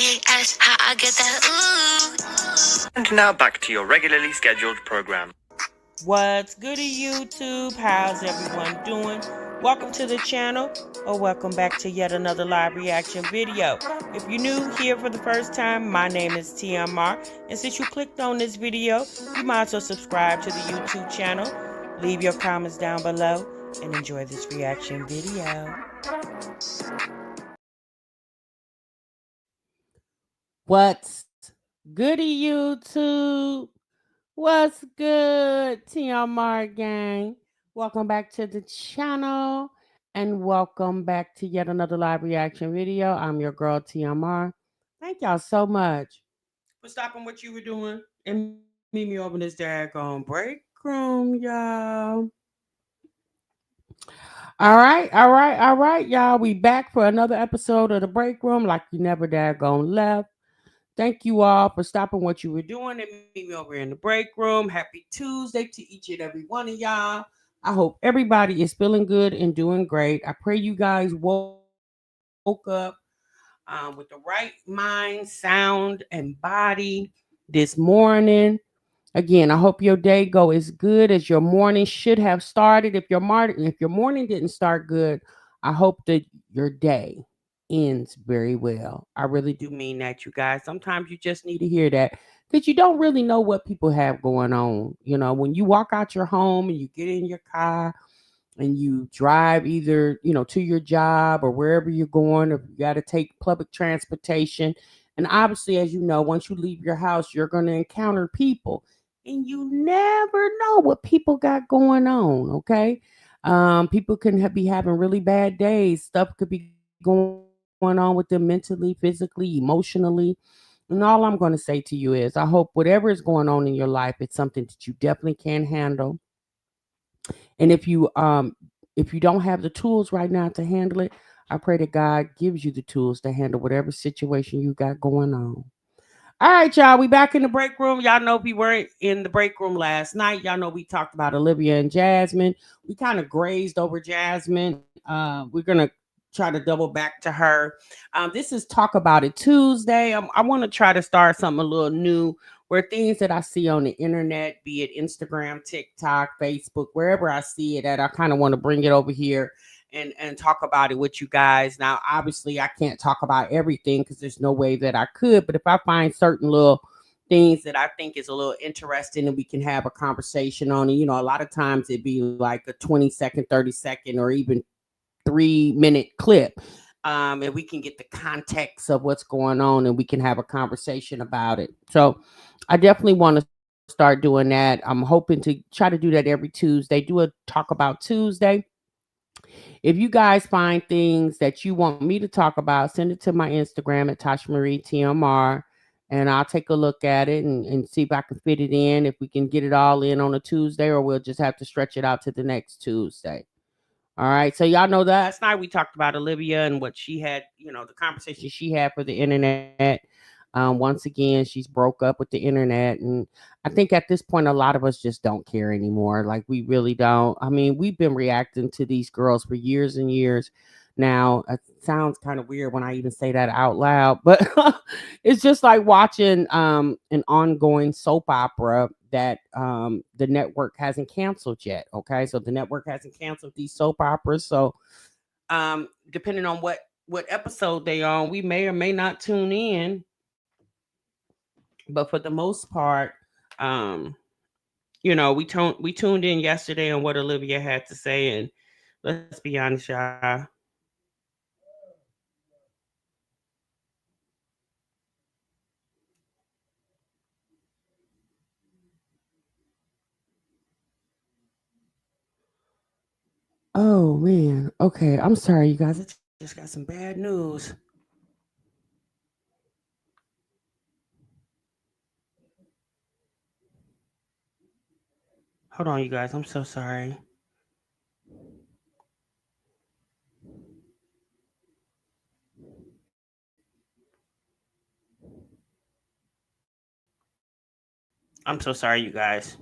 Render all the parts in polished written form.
Ask how I get that ooh. And now back to your regularly scheduled program. What's goody, YouTube? How's everyone doing? Welcome to the channel, or welcome back to yet another live reaction video. If you're new here for the first time, my name is TMR, and since you clicked on this video, you might as well subscribe to the YouTube channel, leave your comments down below, and enjoy this reaction video. What's goody, YouTube? What's good, TMR gang? Welcome back to the channel and welcome back to yet another live reaction video. I'm your girl, TMR. Thank y'all so much for stopping what you were doing and meet me over this daggone break room, y'all. All right, y'all. We back for another episode of the break room like you never daggone left. Thank you all for stopping what you were doing and meet me over in the break room. Happy Tuesday to each and every one of y'all. I hope everybody is feeling good and doing great. I pray you guys woke up with the right mind, sound, and body this morning. Again, I hope your day go as good as your morning should have started. If your morning didn't start good, I hope that your day ends very well. I really do mean that, you guys. Sometimes you just need to hear that because you don't really know what people have going on. You know, when you walk out your home and you get in your car and you drive either, to your job or wherever you're going, or you got to take public transportation. And obviously, as you know, once you leave your house, you're going to encounter people. And you never know what people got going on, okay? People can be having really bad days. Stuff could be going on with them mentally, physically, emotionally. And all I'm going to say to you is, I hope whatever is going on in your life, it's something that you definitely can handle. And if you don't have the tools right now to handle it, I pray that God gives you the tools to handle whatever situation you got going on. All right, y'all. We back in the break room. Y'all know we weren't in the break room last night. Y'all know we talked about Olivia and Jasmine. We kind of grazed over Jasmine. We're gonna try to double back to her. This is Talk About It Tuesday. I want to try to start something a little new, where things that I see on the internet, be it Instagram, TikTok, Facebook, wherever I see it at, I kind of want to bring it over here and talk about it with you guys. Now, obviously, I can't talk about everything because there's no way that I could. But if I find certain little things that I think is a little interesting and we can have a conversation on it, a lot of times it'd be like a 20-second, 30-second, or even 3-minute clip. And we can get the context of what's going on and we can have a conversation about it. So I definitely want to start doing that. I'm hoping to try to do that every Tuesday. Do a Talk About Tuesday. If you guys find things that you want me to talk about, send it to my Instagram at Tasha Marie TMR, and I'll take a look at it and see if I can fit it in, if we can get it all in on a Tuesday, or we'll just have to stretch it out to the next Tuesday. All right. So y'all know that last night we talked about Olivia and what she had, the conversation she had for the internet. Once again, she's broke up with the internet. And I think at this point, a lot of us just don't care anymore. Like, we really don't. I mean, we've been reacting to these girls for years and years. Now, it sounds kind of weird when I even say that out loud, but it's just like watching an ongoing soap opera that the network hasn't canceled yet. Okay. So the network hasn't canceled these soap operas. So depending on what episode they on, we may or may not tune in. But for the most part, um, we tuned in yesterday on what Olivia had to say, and let's be honest, y'all. Oh man. Okay, I'm sorry, you guys. I just got some bad news. Hold on, you guys. I'm so sorry. I'm so sorry, you guys.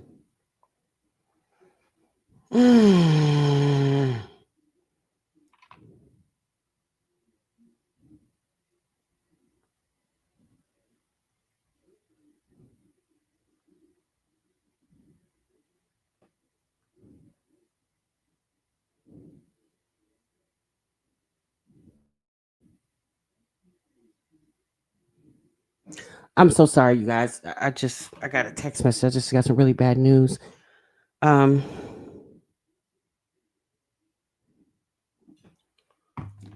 I'm so sorry, you guys. I got a text message. I just got some really bad news. Um,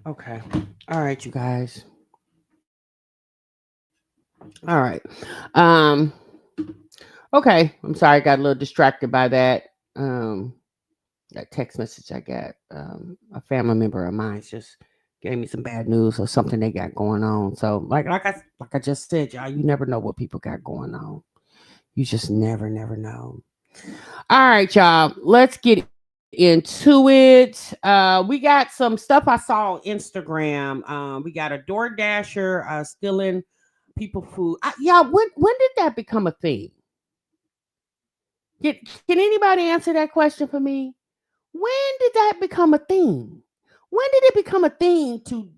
okay. All right, you guys. All right. Um, okay. I'm sorry. I got a little distracted by that. Um, that text message I got. A family member of mine just gave me some bad news or something they got going on. So, like I just said, y'all, you never know what people got going on. You just never know. All right, y'all. Let's get into it. We got some stuff I saw on Instagram. We got a Door Dasher stealing people food. Yeah, when did that become a thing? Can anybody answer that question for me? When did that become a thing? When did it become a thing to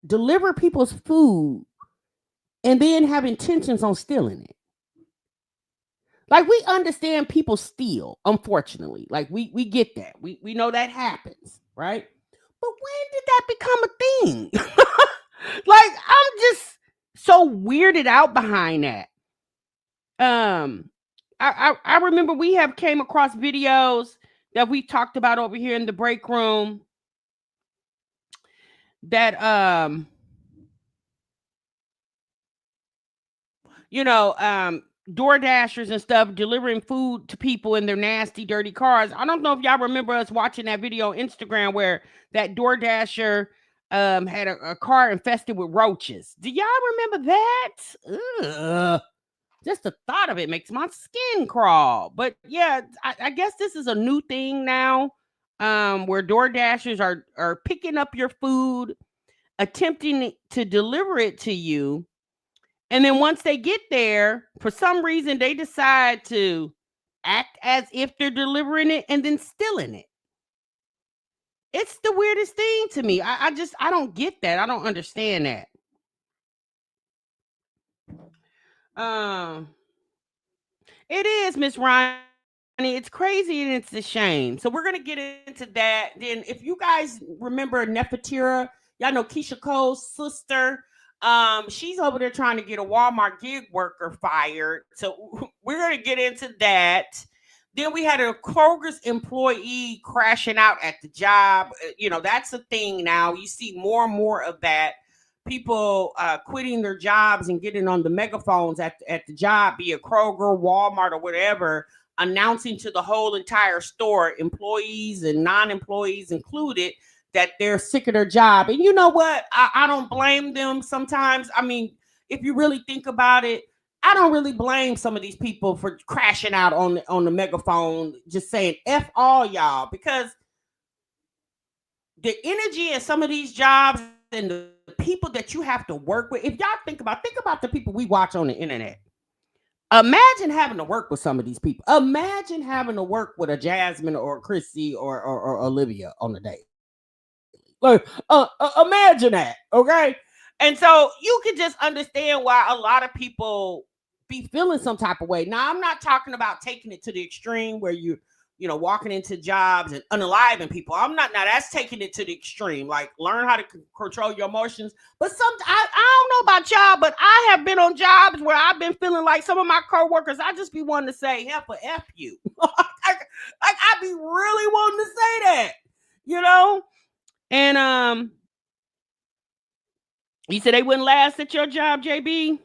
deliver people's food and then have intentions on stealing it? Like we understand people steal, unfortunately. Like we get that. We know that happens, right? But when did that become a thing? Like I'm just so weirded out behind that. Um I remember we have came across videos that we talked about over here in the break room that you know, door dashers and stuff delivering food to people in their nasty, dirty cars. I don't know if y'all remember us watching that video on Instagram where that door dasher had a car infested with roaches. Do y'all remember that? Ugh. Just the thought of it makes my skin crawl. But yeah, I guess this is a new thing now, where door dashers are picking up your food, attempting to deliver it to you, and then once they get there, for some reason they decide to act as if they're delivering it and then stealing it. It's the weirdest thing to me. I don't get that. I don't understand that. Um, it is, Miss Ronnie. It's crazy and it's a shame. So we're gonna get into that. Then, if you guys remember Neffeteria, y'all know Keisha Cole's sister. She's over there trying to get a Walmart gig worker fired. So we're gonna get into that. Then we had a Kroger's employee crashing out at the job. That's a thing now. You see more and more of that. People quitting their jobs and getting on the megaphones at the job, be it Kroger, Walmart, or whatever, announcing to the whole entire store, employees and non-employees included, that they're sick of their job. And you know what? I don't blame them sometimes. I mean, if you really think about it, I don't really blame some of these people for crashing out on the megaphone, just saying "F all y'all," because the energy in some of these jobs and the people that you have to work with. If y'all think about the people we watch on the internet. Imagine having to work with some of these people. Imagine having to work with a Jasmine or a Chrissy or Olivia on the daily. Like, imagine that, okay? And so you can just understand why a lot of people be feeling some type of way. Now, I'm not talking about taking it to the extreme where walking into jobs and unaliving people. I'm not. Now that's taking it to the extreme. Like learn how to control your emotions. But I don't know about y'all, but I have been on jobs where I've been feeling like some of my coworkers. I just be wanting to say "F for F you." I be really wanting to say that, you know. And you said they wouldn't last at your job, JB.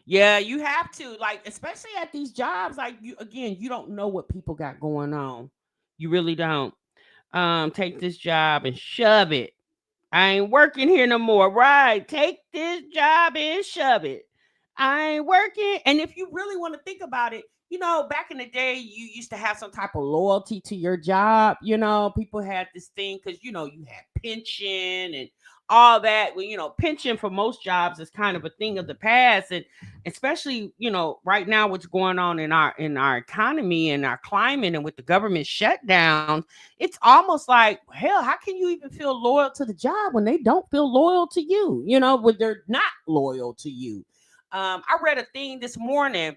Yeah, you have to, like, especially at these jobs. Like you again, you don't know what people got going on. You really don't. Take this job and shove it. I ain't working here no more. Right. Take this job and shove it. I ain't working. And if you really want to think about it, back in the day, you used to have some type of loyalty to your job. People had this thing because, you had pension and all that. Well, pension for most jobs is kind of a thing of the past. And especially, right now, what's going on in our economy and our climate and with the government shutdown, it's almost like, hell, how can you even feel loyal to the job when they don't feel loyal to you? When they're not loyal to you. I read a thing this morning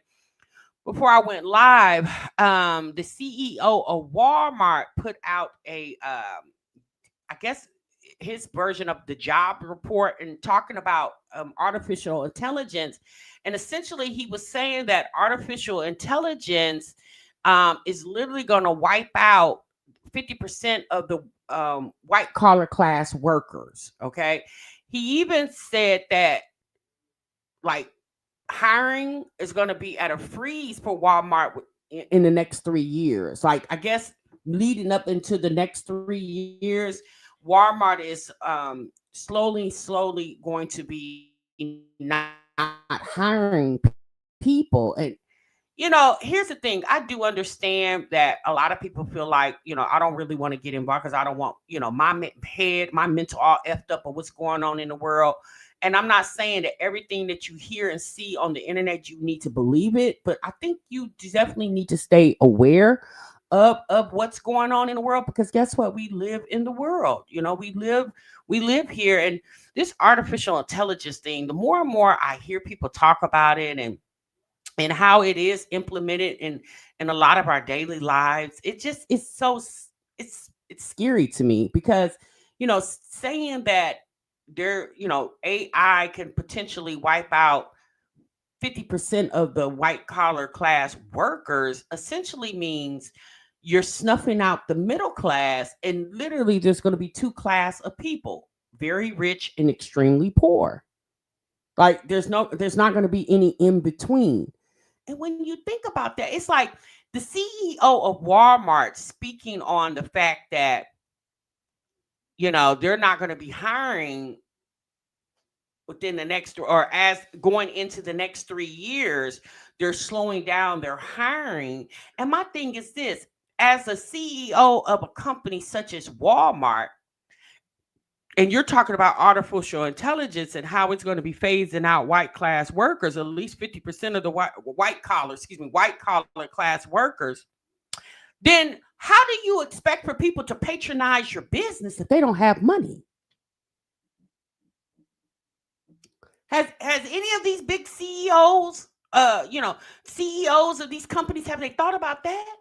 before I went live. The CEO of Walmart put out I guess his version of the job report and talking about artificial intelligence. And essentially, he was saying that artificial intelligence is literally going to wipe out 50% of the white collar class workers. Okay. He even said that, like, hiring is going to be at a freeze for Walmart in the next 3 years. Like, I guess leading up into the next 3 years, Walmart is slowly going to be not hiring people. And here's the thing. I do understand that a lot of people feel like, I don't really want to get involved because I don't want, my mental all effed up of what's going on in the world. And I'm not saying that everything that you hear and see on the internet, you need to believe it, but I think you definitely need to stay aware of what's going on in the world, because guess what? We live in the world. We live here, and this artificial intelligence thing, the more and more I hear people talk about it and how it is implemented in a lot of our daily lives, it's scary to me, because saying that AI can potentially wipe out 50% of the white collar class workers essentially means you're snuffing out the middle class, and literally there's going to be two class of people, very rich and extremely poor. Like, there's not going to be any in between. And when you think about that, it's like the CEO of Walmart speaking on the fact that they're not going to be hiring within the next, or as going into the next 3 years, they're slowing down their hiring. And my thing is this: as a CEO of a company such as Walmart, and you're talking about artificial intelligence and how it's going to be phasing out white class workers, at least 50% of the white collar class workers, then how do you expect for people to patronize your business if they don't have money? Has any of these big CEOs, CEOs of these companies, have they thought about that?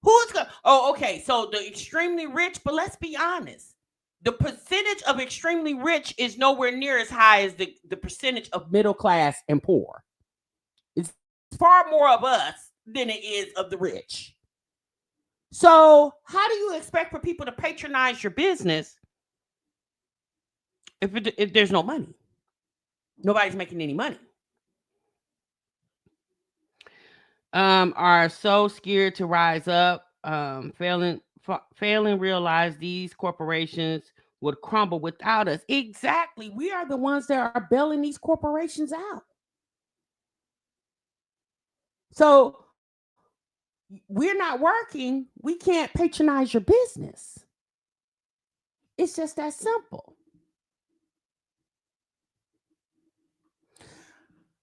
Who's going? Oh, okay. So the extremely rich, but let's be honest, the percentage of extremely rich is nowhere near as high as the percentage of middle class and poor. It's far more of us than it is of the rich. So how do you expect for people to patronize your business if there's no money? Nobody's making any money. Are so scared to rise up, failing realize these corporations would crumble without us. Exactly. We are the ones that are bailing these corporations out. So we're not working. We can't patronize your business. It's just that simple.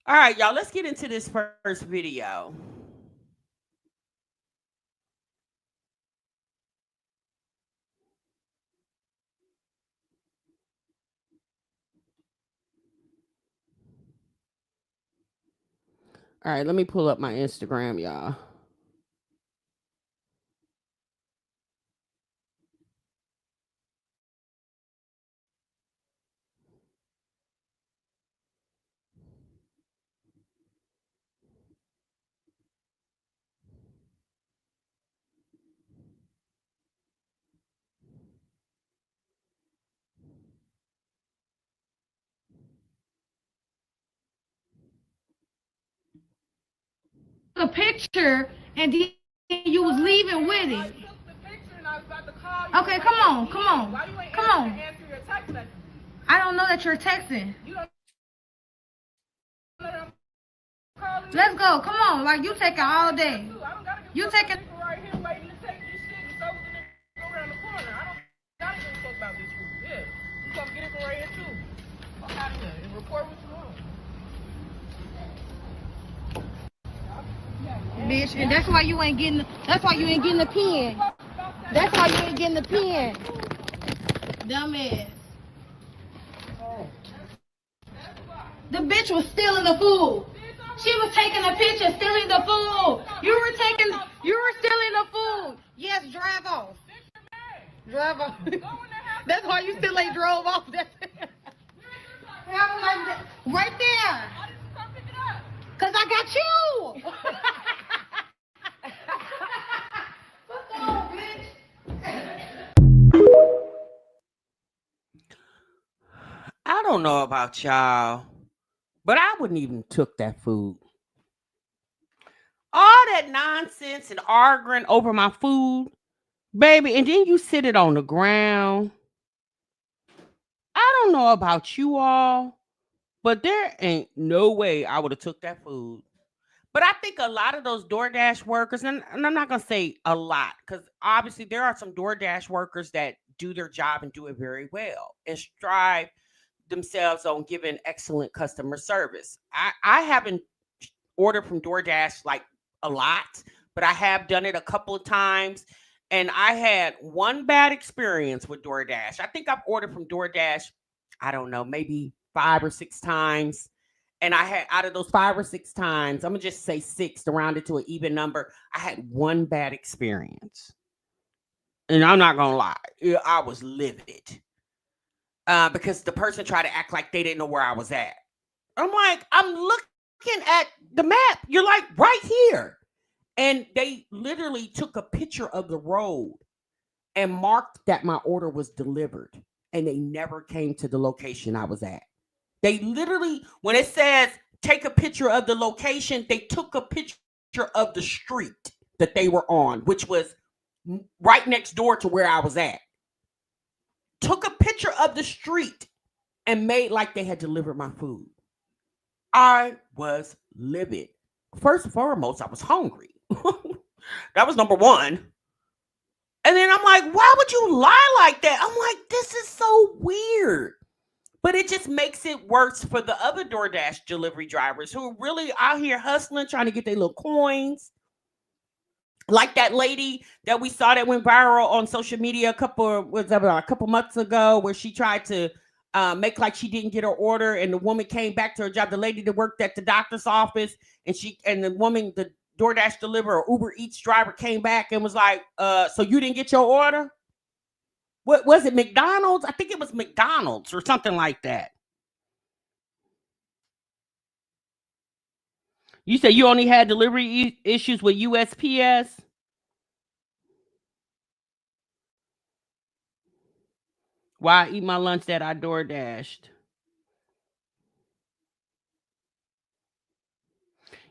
All right, y'all, let's get into this first video. All right, let me pull up my Instagram, y'all. A picture and then you was leaving with it. Okay, come on. I don't know that you're texting. Let's go. Come on. Like, you taking all day. You taking right here waiting to take this shit, and so was the nigga go around the corner. I don't gotta give a fuck about this shit. Yeah. You come get it from right here too. Fuck out of here and report what you want. Bitch, and that's why you ain't getting the pen. That's why you ain't getting the pen. Dumbass. The bitch was stealing the food. She was taking a picture, stealing the food. You were stealing the food. Yes, drive off. That's why you still ain't drove off. That's right there. Cause I got you. Fuck off, bitch. I don't know about y'all, but I wouldn't even took that food. All that nonsense and arguing over my food, baby, and then you sit it on the ground. I don't know about you all, but there ain't no way I would have took that food. But I think a lot of those DoorDash workers, and I'm not gonna say a lot, because obviously there are some DoorDash workers that do their job and do it very well and strive themselves on giving excellent customer service. I haven't ordered from DoorDash like a lot, but I have done it a couple of times. And I had one bad experience with DoorDash. I think I've ordered from DoorDash, I don't know, maybe 5 or 6 times. And I had, out of those 5 or 6 times, I'm gonna just say six to round it to an even number. I had one bad experience. And I'm not gonna lie, I was livid. Because the person tried to act like they didn't know where I was at. I'm like, I'm looking at the map. You're like right here. And they literally took a picture of the road and marked that my order was delivered. And they never came to the location I was at. They literally, when it says take a picture of the location, they took a picture of the street that they were on, which was right next door to where I was at. Took a picture of the street and made like they had delivered my food. I was livid. First and foremost, I was hungry. That was number one. And then I'm like, why would you lie like that? I'm like, this is so weird. But it just makes it worse for the other DoorDash delivery drivers who are really out here hustling, trying to get their little coins. Like that lady that we saw that went viral on social media a couple months ago, where she tried to make like she didn't get her order, and the woman came back to her job. The lady that worked at the doctor's office, and the woman, the DoorDash deliverer or Uber Eats driver, came back and was like, "So you didn't get your order? What was it? McDonald's? I think it was McDonald's or something like that." You said you only had delivery issues with USPS? Why I eat my lunch that I door dashed?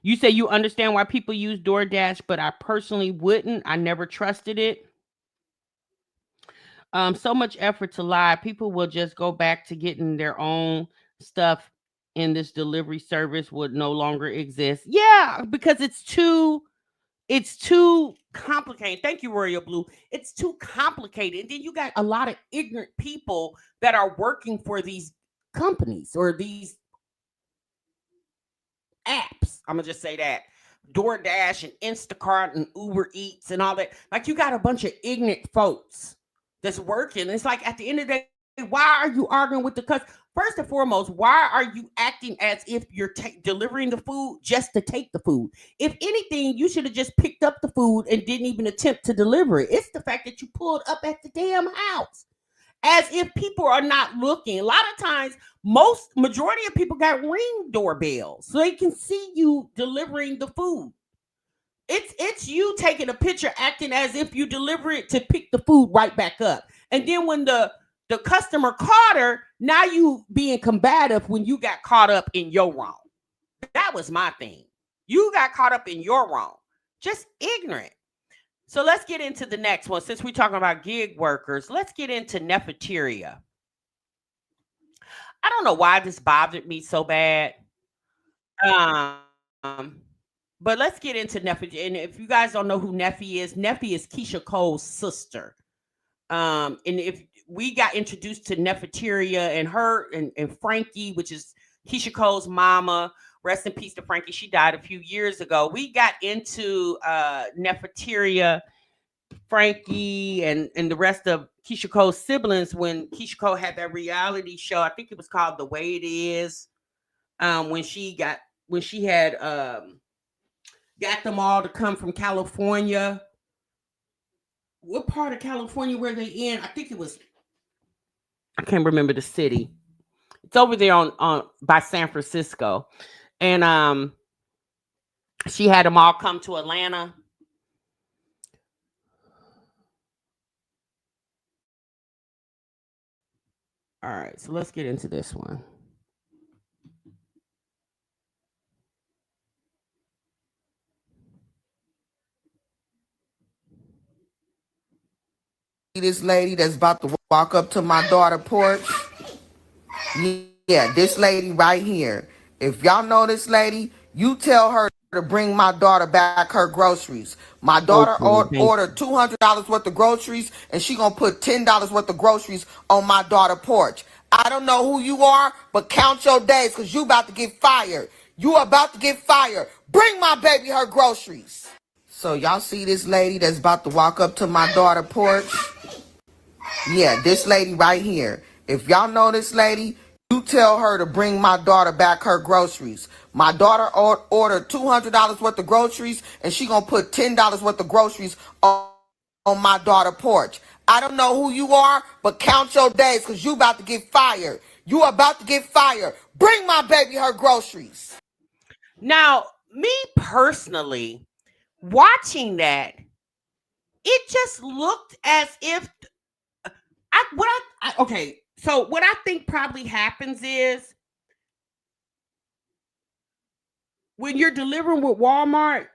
You say you understand why people use DoorDash, but I personally wouldn't. I never trusted it. So much effort to lie. People will just go back to getting their own stuff, and this delivery service would no longer exist. Yeah, because it's too complicated. Thank you, Royal Blue. It's too complicated. And then you got a lot of ignorant people that are working for these companies or these apps. I'm gonna just say that. DoorDash and Instacart and Uber Eats and all that. Like, you got a bunch of ignorant folks that's working. It's like, at the end of the day, why are you arguing with the customer? First and foremost, why are you acting as if you're delivering the food just to take the food? If anything, you should have just picked up the food and didn't even attempt to deliver it. It's the fact that you pulled up at the damn house, as if people are not looking. A lot of times, majority of people got Ring doorbells, so they can see you delivering the food. It's you taking a picture, acting as if you deliver it to pick the food right back up. And then when the customer caught her, now you being combative when you got caught up in your wrong. That was my thing. You got caught up in your wrong. Just ignorant. So let's get into the next one. Since we're talking about gig workers, let's get into Neffeteria. I don't know why this bothered me so bad. Um, but let's get into Neffy. And if you guys don't know who Neffy is Keisha Cole's sister. And if we got introduced to Neffeteria and her and Frankie, which is Keisha Cole's mama. Rest in peace to Frankie. She died a few years ago. We got into Neffeteria, Frankie, and the rest of Keisha Cole's siblings when Keisha Cole had that reality show. I think it was called The Way It Is. When she had got them all to come from California. What part of California were they in? I think it was I can't remember the city. It's over there on by San Francisco. And she had them all come to Atlanta. All right, so let's get into this one. This lady that's about to walk up to my daughter porch. Yeah, this lady right here. If y'all know this lady, you tell her to bring my daughter back her groceries. My daughter Okay, thank ordered $200 worth of groceries, and she gonna put $10 worth of groceries on my daughter porch. I don't know who you are, but count your days, because you about to get fired. You about to get fired. Bring my baby her groceries. So y'all see this lady that's about to walk up to my daughter porch? Yeah, this lady right here. If y'all know this lady, you tell her to bring my daughter back her groceries. My daughter ordered $200 worth of groceries, and she gonna put $10 worth of groceries on my daughter porch. I don't know who you are, but count your days, because you about to get fired. You about to get fired. Bring my baby her groceries. Now, me personally, watching that, it just looked as if okay. So what I think probably happens is when you're delivering with Walmart,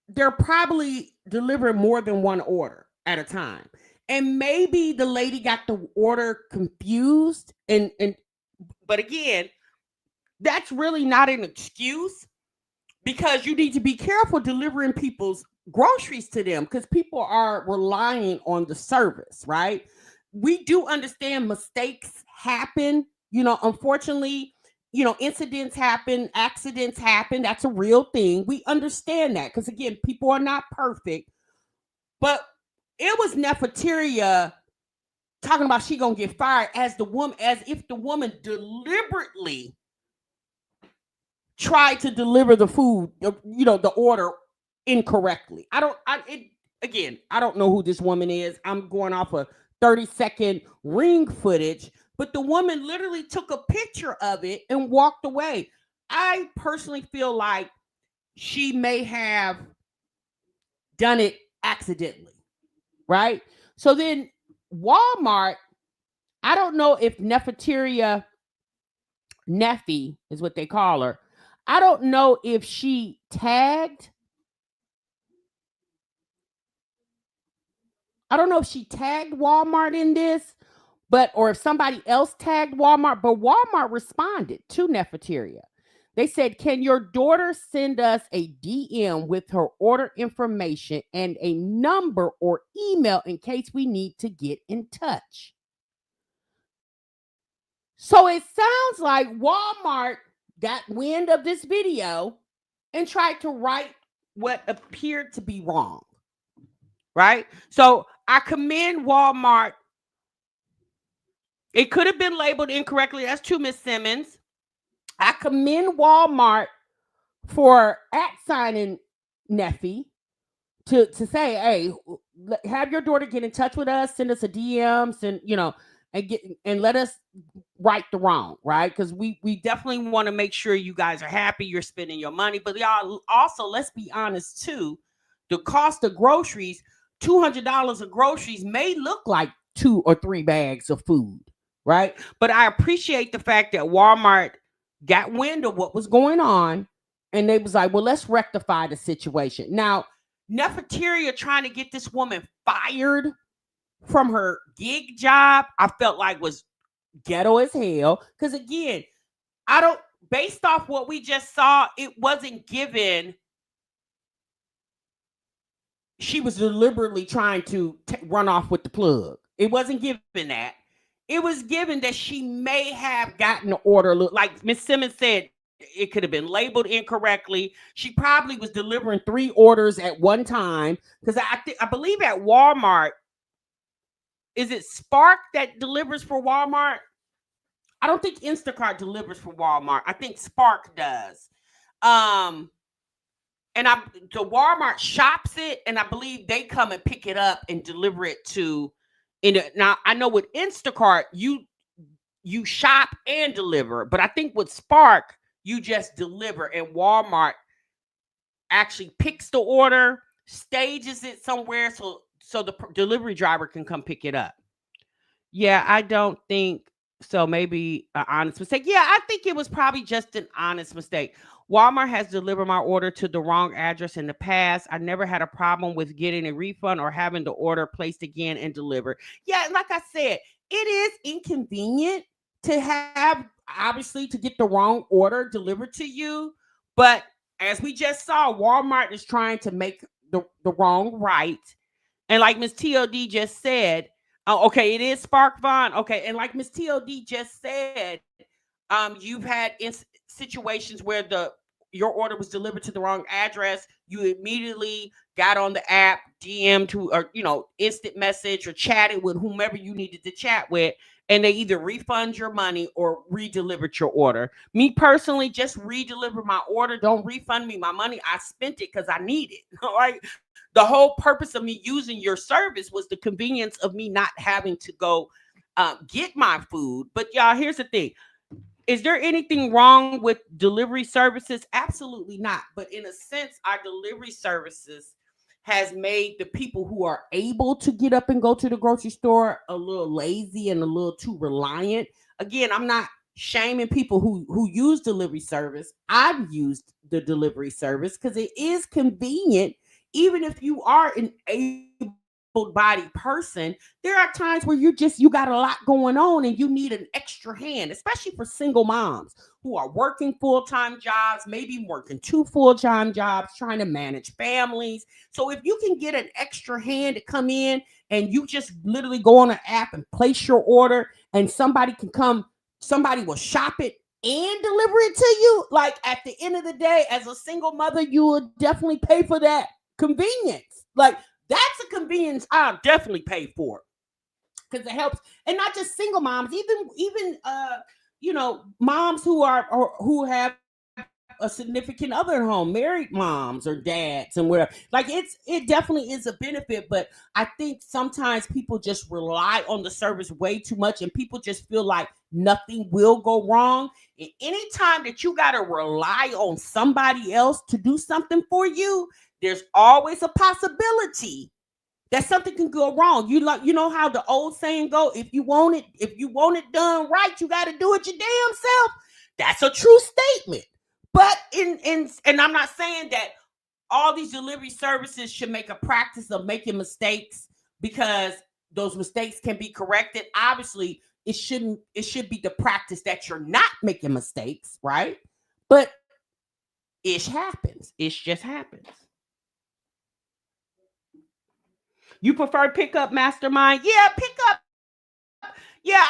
they're probably delivering more than one order at a time. And maybe the lady got the order confused and but again, that's really not an excuse, because you need to be careful delivering people's groceries to them, because people are relying on the service, right? We do understand mistakes happen, unfortunately, incidents happen, accidents happen. That's a real thing. We understand that, because again, people are not perfect. But it was Neffeteria talking about she gonna get fired as if the woman deliberately tried to deliver the food, the order incorrectly. I don't know who this woman is. I'm going off a 30-second ring footage, but the woman literally took a picture of it and walked away. I personally feel like she may have done it accidentally, right? So then Walmart, I don't know if Neffeteria, Neffy is what they call her. I don't know if she tagged. I don't know if she tagged Walmart in this, or if somebody else tagged Walmart, but Walmart responded to Neffeteria. They said, "Can your daughter send us a DM with her order information and a number or email in case we need to get in touch?" So it sounds like Walmart got wind of this video and tried to right what appeared to be wrong. Right? So I commend Walmart. It could have been labeled incorrectly. That's true, Miss Simmons. I commend Walmart for signing Neffy to say, "Hey, have your daughter get in touch with us, send us a DM, and let us right the wrong," right? Because we definitely want to make sure you guys are happy, you're spending your money. But y'all also, let's be honest too, the cost of groceries, $200 of groceries may look like 2 or 3 bags of food, right? But I appreciate the fact that Walmart got wind of what was going on, and they was like, "Well, let's rectify the situation." Now, Neffeteria trying to get this woman fired from her gig job, I felt like was ghetto as hell. Because again, based off what we just saw, it wasn't given she was deliberately trying to run off with the plug. It wasn't given that. It was given that she may have gotten the order, like Miss Simmons said, it could have been labeled incorrectly. She probably was delivering 3 orders at one time, because I believe at Walmart, is it Spark that delivers for Walmart? I don't think Instacart delivers for Walmart. I think Spark does. So Walmart shops it, and I believe they come and pick it up and deliver it to. Now I know with Instacart, you shop and deliver. But I think with Spark, you just deliver, and Walmart actually picks the order, stages it somewhere so the delivery driver can come pick it up. Yeah, I don't think so. Maybe an honest mistake. Yeah, I think it was probably just an honest mistake. Walmart has delivered my order to the wrong address in the past. I never had a problem with getting a refund or having the order placed again and delivered. Yeah, like I said, it is inconvenient to have, obviously, to get the wrong order delivered to you. But as we just saw, Walmart is trying to make the wrong right. And like Miss TLD just said, okay, it is Spark Vaughn. Okay, and like Miss TLD just said, you've had situations where your order was delivered to the wrong address. You immediately got on the app, DM to, or instant message or chatted with whomever you needed to chat with, and they either refund your money or re-delivered your order. Me personally, just re-deliver my order. Don't refund me my money. I spent it because I need it. All right. The whole purpose of me using your service was the convenience of me not having to go get my food. But y'all, here's the thing. Is there anything wrong with delivery services? Absolutely not. But in a sense, our delivery services has made the people who are able to get up and go to the grocery store a little lazy and a little too reliant. Again, I'm not shaming people who use delivery service. I've used the delivery service because it is convenient. Even if you are an able-bodied person, there are times where you got a lot going on and you need an extra hand, especially for single moms who are working full-time jobs, maybe working 2 full-time jobs, trying to manage families. So if you can get an extra hand to come in and you just literally go on an app and place your order and somebody will shop it and deliver it to you, like at the end of the day, as a single mother, you will definitely pay for that convenience. Like, that's a convenience I'll definitely pay for because it helps. And not just single moms, even moms who have a significant other at home, married moms or dads and whatever. Like, it definitely is a benefit, but I think sometimes people just rely on the service way too much and people just feel like nothing will go wrong. And anytime that you got to rely on somebody else to do something for you, there's always a possibility that something can go wrong. You know how the old saying go, if you want it done right, you got to do it your damn self. That's a true statement. But and I'm not saying that all these delivery services should make a practice of making mistakes because those mistakes can be corrected. Obviously, it should be the practice that you're not making mistakes, right? But ish happens. Ish just happens. You prefer pickup, mastermind? Yeah, pickup. Yeah,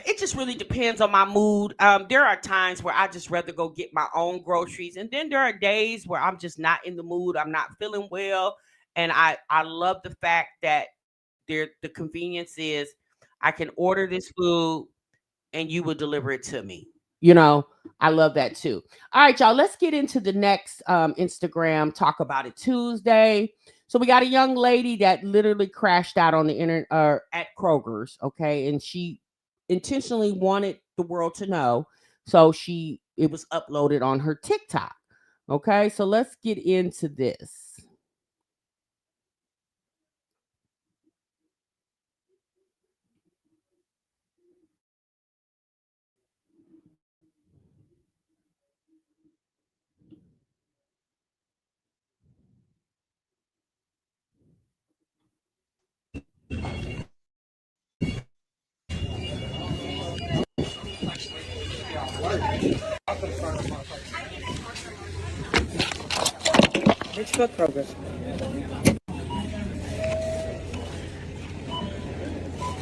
it just really depends on my mood. There are times where I just rather go get my own groceries, and then there are days where I'm just not in the mood. I'm not feeling well, and I love the fact that the convenience is I can order this food and you will deliver it to me. I love that too. All right, y'all, let's get into the next Instagram Talk About It Tuesday. So we got a young lady that literally crashed out on the internet at Kroger's, okay? And she intentionally wanted the world to know. So it was uploaded on her TikTok. Okay, so let's get into this. Bitch, fuck Kroger.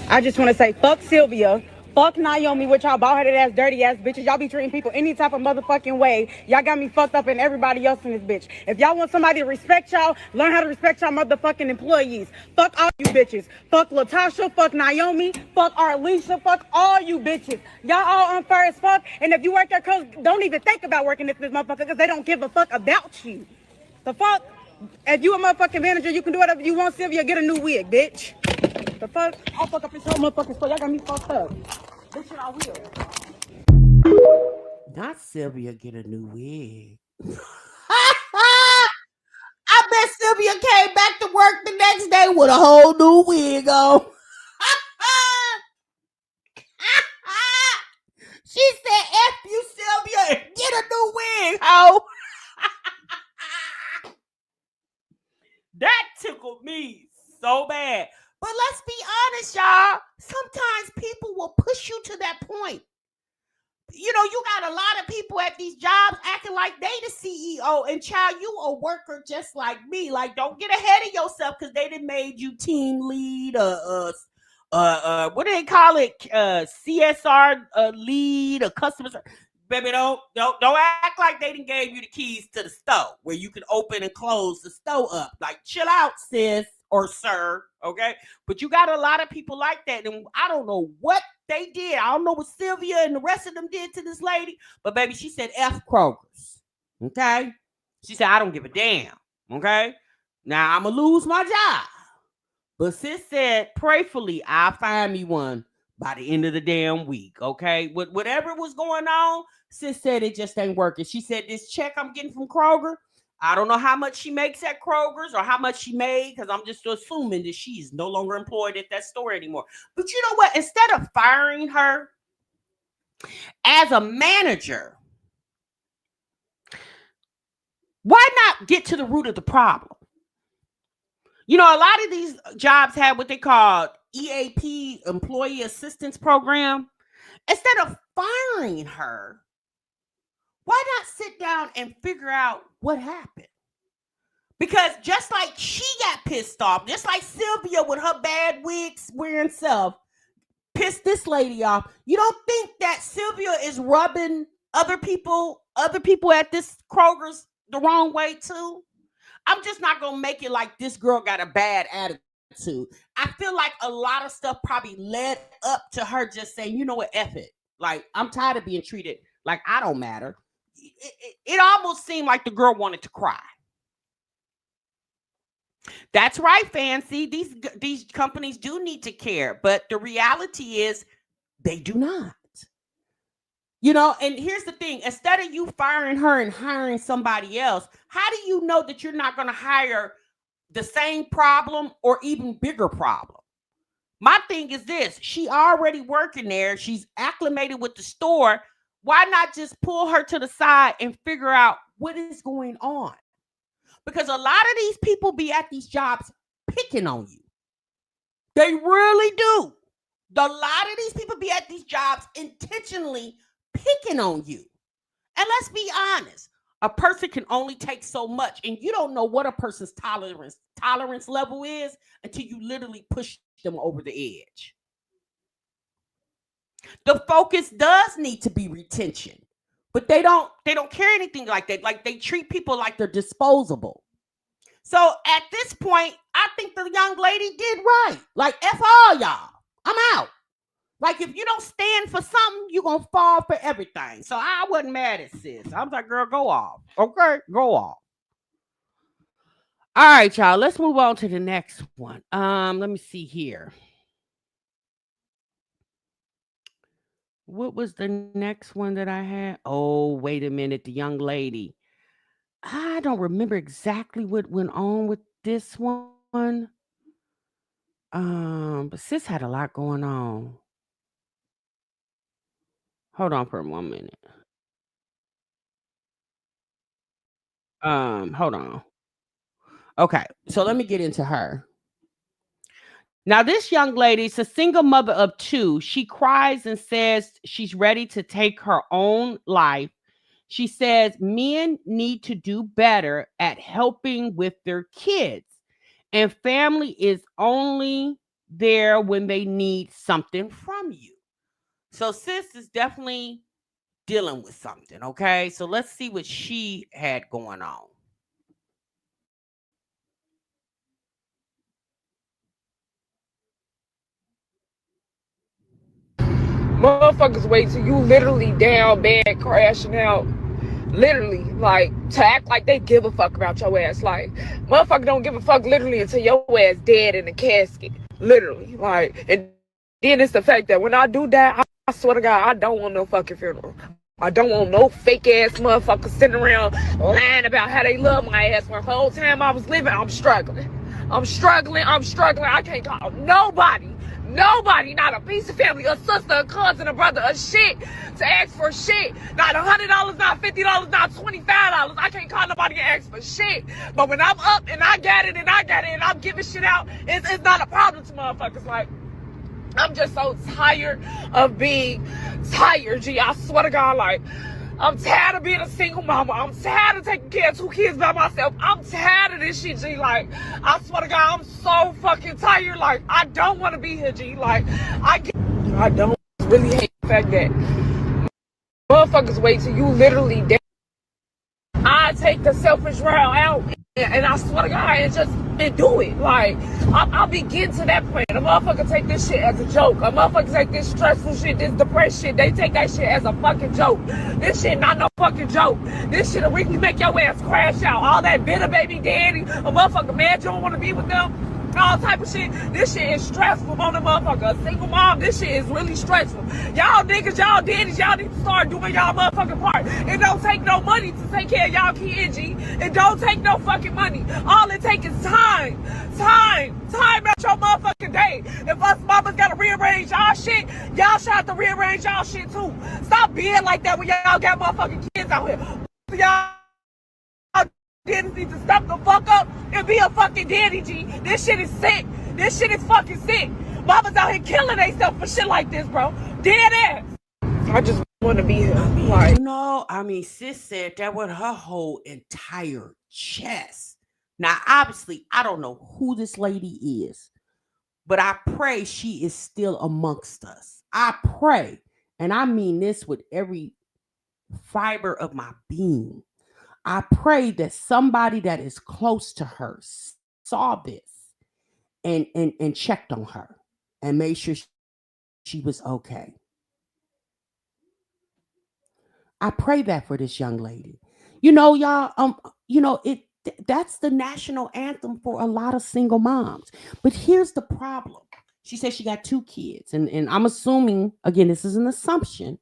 I just want to say, fuck Sylvia. Fuck Naomi with y'all bald-headed ass, dirty ass bitches. Y'all be treating people any type of motherfucking way. Y'all got me fucked up and everybody else in this bitch. If y'all want somebody to respect y'all, learn how to respect y'all motherfucking employees. Fuck all you bitches. Fuck Latasha. Fuck Naomi. Fuck Arlisha. Fuck all you bitches. Y'all all unfair as fuck. And if you work at Kroger, don't even think about working at this motherfucker because they don't give a fuck about you. The fuck? If you a motherfucking manager, you can do whatever you want, Sylvia. Get a new wig, bitch. The fuck? I'll fuck up this whole motherfucking store. Y'all got me fucked up. This shit I will. Not Sylvia get a new wig. I bet Sylvia came back to work the next day with a whole new wig on. She said, F you, Sylvia, and get a new wig, ho. That tickled me so bad. But let's be honest, y'all. Sometimes people will push you to that point. You know, you got a lot of people at these jobs acting like they the CEO, and child, you a worker just like me. Like, don't get ahead of yourself because they done made you team lead, what do they call it? CSR lead, a customer service. Baby, don't act like they done gave you the keys to the store where you can open and close the store up. Like, chill out, sis or sir, okay? But you got a lot of people like that, and I don't know what they did. I don't know what Sylvia and the rest of them did to this lady, but baby, she said F Kroger's, okay? She said, I don't give a damn, okay? Now, I'm going to lose my job. But sis said, prayerfully, I'll find me one by the end of the damn week, okay? Whatever was going on, sis said it just ain't working. She said, this check I'm getting from Kroger, I don't know how much she makes at Kroger's or how much she made, because I'm just assuming that she's no longer employed at that store anymore. But you know what? Instead of firing her as a manager, why not get to the root of the problem? You know, a lot of these jobs have what they call EAP, Employee Assistance Program. Instead of firing her, why not sit down and figure out what happened? Because just like she got pissed off, just like Sylvia with her bad wigs wearing self pissed this lady off, you don't think that Sylvia is rubbing other people at this Kroger's the wrong way too? I'm just not going to make it like this girl got a bad attitude. I feel like a lot of stuff probably led up to her just saying, you know what, F it. Like, I'm tired of being treated like I don't matter. It almost seemed like the girl wanted to cry. That's right, Fancy. These companies do need to care, but the reality is they do not. You know, and here's the thing. Instead of you firing her and hiring somebody else, how do you know that you're not going to hire the same problem or even bigger problem? My thing is this. She already working there. She's acclimated with the store. Why not just pull her to the side and figure out what is going on? Because a lot of these people be at these jobs picking on you. They really do. A lot of these people be at these jobs intentionally picking on you. And let's be honest, a person can only take so much, and you don't know what a person's tolerance level is until you literally push them over the edge. The focus does need to be retention, but they don't care anything like that. Like, they treat people like they're disposable. So at this point, I think the young lady did right. Like, F all y'all, I'm out. Like, if you don't stand for something, you're going to fall for everything. So I wasn't mad at sis. I was like, girl, go off. Okay, go off. All right, y'all. Let's move on to the next one. Let me see here. What was the next one that I had? Oh, wait a minute. The young lady. I don't remember exactly what went on with this one. But sis had a lot going on. Hold on for 1 minute. Hold on. Okay, so let me get into her. Now, this young lady is a single mother of 2. She cries and says she's ready to take her own life. She says men need to do better at helping with their kids, and family is only there when they need something from you. So sis is definitely dealing with something, okay? So let's see what she had going on. Motherfuckers wait till you literally down bad crashing out Literally, like, to act like they give a fuck about your ass. Like, motherfucker don't give a fuck literally until your ass dead in a casket. Literally. Like, and then it's the fact that when I do that, I swear to God, I don't want no fucking funeral. I don't want no fake ass motherfuckers sitting around lying about how they love my ass when the whole time I was living. I'm struggling. I can't call nobody, not a piece of family, a sister, a cousin, a brother, a shit to ask for shit. Not $100, not $50, not $25. I can't call nobody and ask for shit. But when I'm up and I got it and I'm giving shit out, it's not a problem to motherfuckers. Like, I'm just so tired of being tired, G. I swear to God, like, I'm tired of being a single mama. I'm tired of taking care of 2 kids by myself. I'm tired of this shit, G. Like, I swear to God, I'm so fucking tired. Like, I don't want to be here, G. Like, I don't really hate the fact that motherfuckers wait till you literally dead. I take the selfish route out, and I swear to God, and do it. Like, I'll be getting to that point. A motherfucker take this shit as a joke. A motherfucker take this stressful shit, this depressed shit, they take that shit as a fucking joke. This shit not no fucking joke. This shit'll really make your ass crash out. All that bitter baby daddy, a motherfucker mad you don't want to be with them, all type of shit. This shit is stressful on the motherfucker. A single mom, this shit is really stressful. Y'all niggas, y'all daddies, y'all need to start doing y'all motherfucking part. It don't take no money to take care of y'all kids, G. It don't take no fucking money. All it takes is time out your motherfucking day. If us mamas gotta rearrange y'all shit, y'all should have to rearrange y'all shit too. Stop being like that when y'all got motherfucking kids out here. Y'all daddies need to step the fuck up and be a fucking daddy, G. This shit is sick. This shit is fucking sick. Mamas out here killing themselves for shit like this, bro. Dead ass. I just want to be here. Like, Sis said that with her whole entire chest. Now, obviously, I don't know who this lady is, but I pray she is still amongst us. I pray, and I mean this with every fiber of my being. I pray that somebody that is close to her saw this and checked on her and made sure she was okay. I pray that for this young lady. Y'all, that's the national anthem for a lot of single moms. But here's the problem. She said she got 2 kids, and I'm assuming, again, this is an assumption,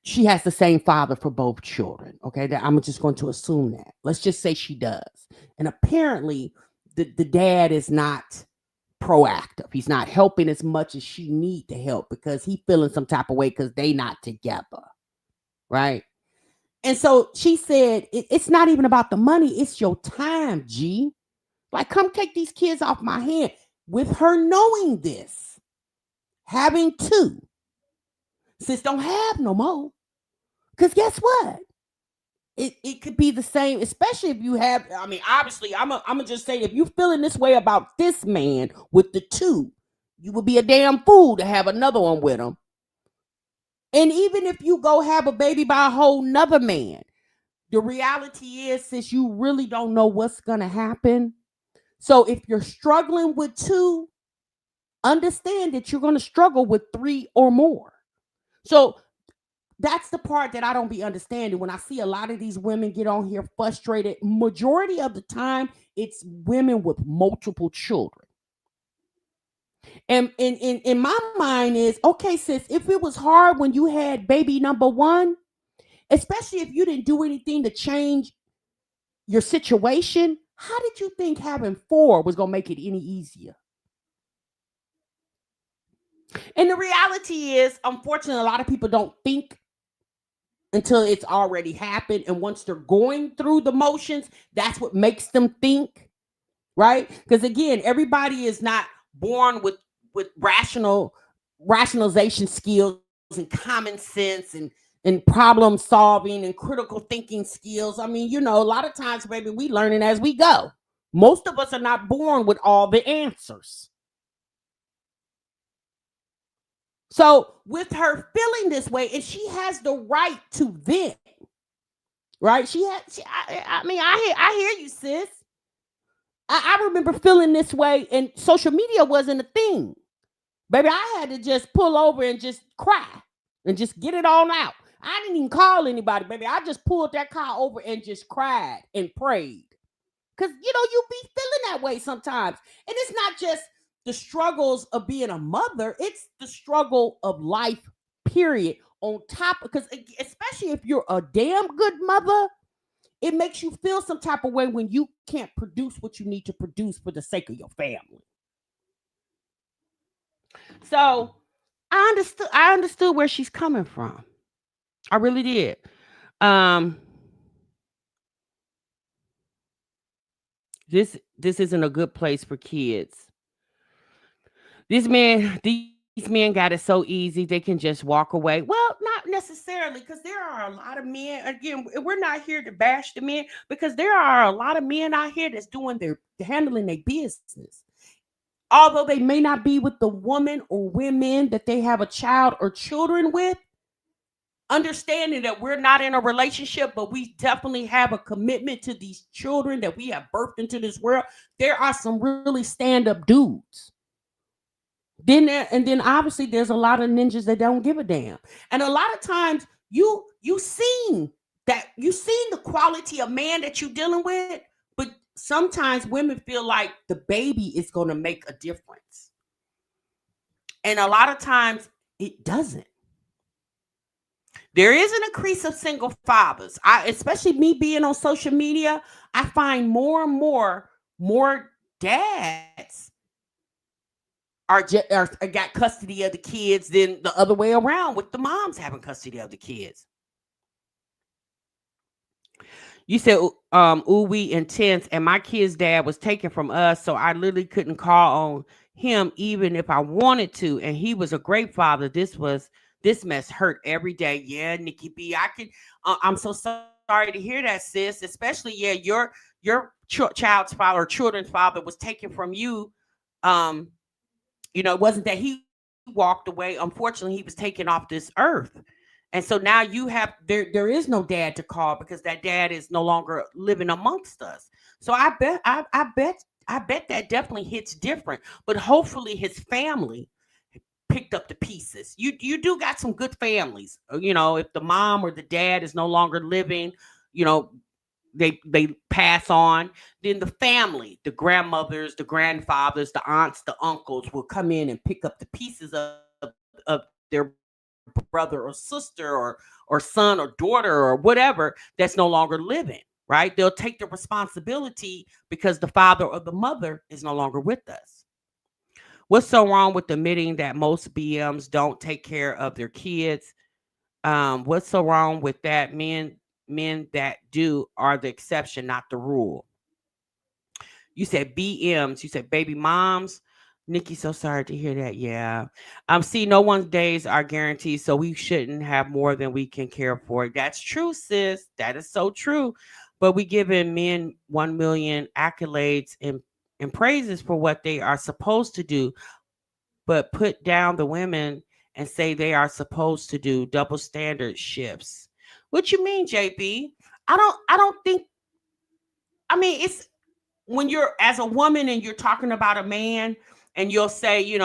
she has the same father for both children. Okay, I'm just going to assume that. Let's just say she does. And apparently, the dad is not proactive. He's not helping as much as she need to help because he feeling some type of way because they not together, right? And so she said, it's not even about the money. It's your time, G. Like, come take these kids off my hand. With her knowing this, having 2, sis don't have no more. Because guess what? It could be the same, especially if you have, obviously, I'm going to just say, if you're feeling this way about this man with the 2, you would be a damn fool to have another one with him. And even if you go have a baby by a whole nother man, the reality is, sis, you really don't know what's going to happen. So if you're struggling with 2, understand that you're going to struggle with 3 or more. So that's the part that I don't be understanding when I see a lot of these women get on here frustrated. Majority of the time, it's women with multiple children. And in my mind is, okay, sis, if it was hard when you had baby number 1, especially if you didn't do anything to change your situation, how did you think having 4 was going to make it any easier? And the reality is, unfortunately, a lot of people don't think until it's already happened. And once they're going through the motions, that's what makes them think, right? Because again, everybody is not born with rationalization skills and common sense and problem solving and critical thinking skills. A lot of times, baby, we learning as we go. Most of us are not born with all the answers. So with her feeling this way, and she has the right to vent, right? I hear you, sis. I remember feeling this way, and social media wasn't a thing. Baby, I had to just pull over and just cry and just get it on out. I didn't even call anybody, baby. I just pulled that car over and just cried and prayed. Because, you be feeling that way sometimes. And it's not just the struggles of being a mother, it's the struggle of life, period. On top, because especially if you're a damn good mother, it makes you feel some type of way when you can't produce what you need to produce for the sake of your family. So I understood where she's coming from. I really did. Um, this isn't a good place for kids. These men got it so easy they can just walk away. Well, not necessarily, because there are a lot of men. Again, we're not here to bash the men, because there are a lot of men out here that's doing their handling their business. Although they may not be with the woman or women that they have a child or children with, understanding that we're not in a relationship, but we definitely have a commitment to these children that we have birthed into this world. There are some really stand-up dudes. Then obviously there's a lot of ninjas that don't give a damn. And a lot of times you seen the quality of man that you're dealing with, but sometimes women feel like the baby is going to make a difference. And a lot of times it doesn't. There is an increase of single fathers. Especially me being on social media, I find more and more dads are got custody of the kids than the other way around, with the moms having custody of the kids. You said, ooh, we intense, and my kid's dad was taken from us, so I literally couldn't call on him even if I wanted to, and he was a great father. This mess hurt every day. Yeah, Nikki B, I'm so sorry to hear that, sis. Especially, yeah, your child's father or children's father was taken from you. It wasn't that he walked away. Unfortunately, he was taken off this earth. And so now there is no dad to call, because that dad is no longer living amongst us. So I bet that definitely hits different. But hopefully his family picked up the pieces. You do got some good families. If the mom or the dad is no longer living, you know, they pass on, then the family, the grandmothers, the grandfathers, the aunts, the uncles will come in and pick up the pieces of their brother or sister or son or daughter or whatever that's no longer living, right? They'll take the responsibility because the father or the mother is no longer with us. What's so wrong with admitting that most BMs don't take care of their kids? What's so wrong with that? Men that do are the exception, not the rule. You said BMs. You said baby moms. Nikki, so sorry to hear that. Yeah. See, no one's days are guaranteed, so we shouldn't have more than we can care for. That's true, sis. That is so true. But we giving men 1 million accolades and praises for what they are supposed to do, but put down the women and say they are supposed to do. Double standard shifts. What you mean, JB? I don't think. I mean, it's when you're as a woman and you're talking about a man, and you'll say,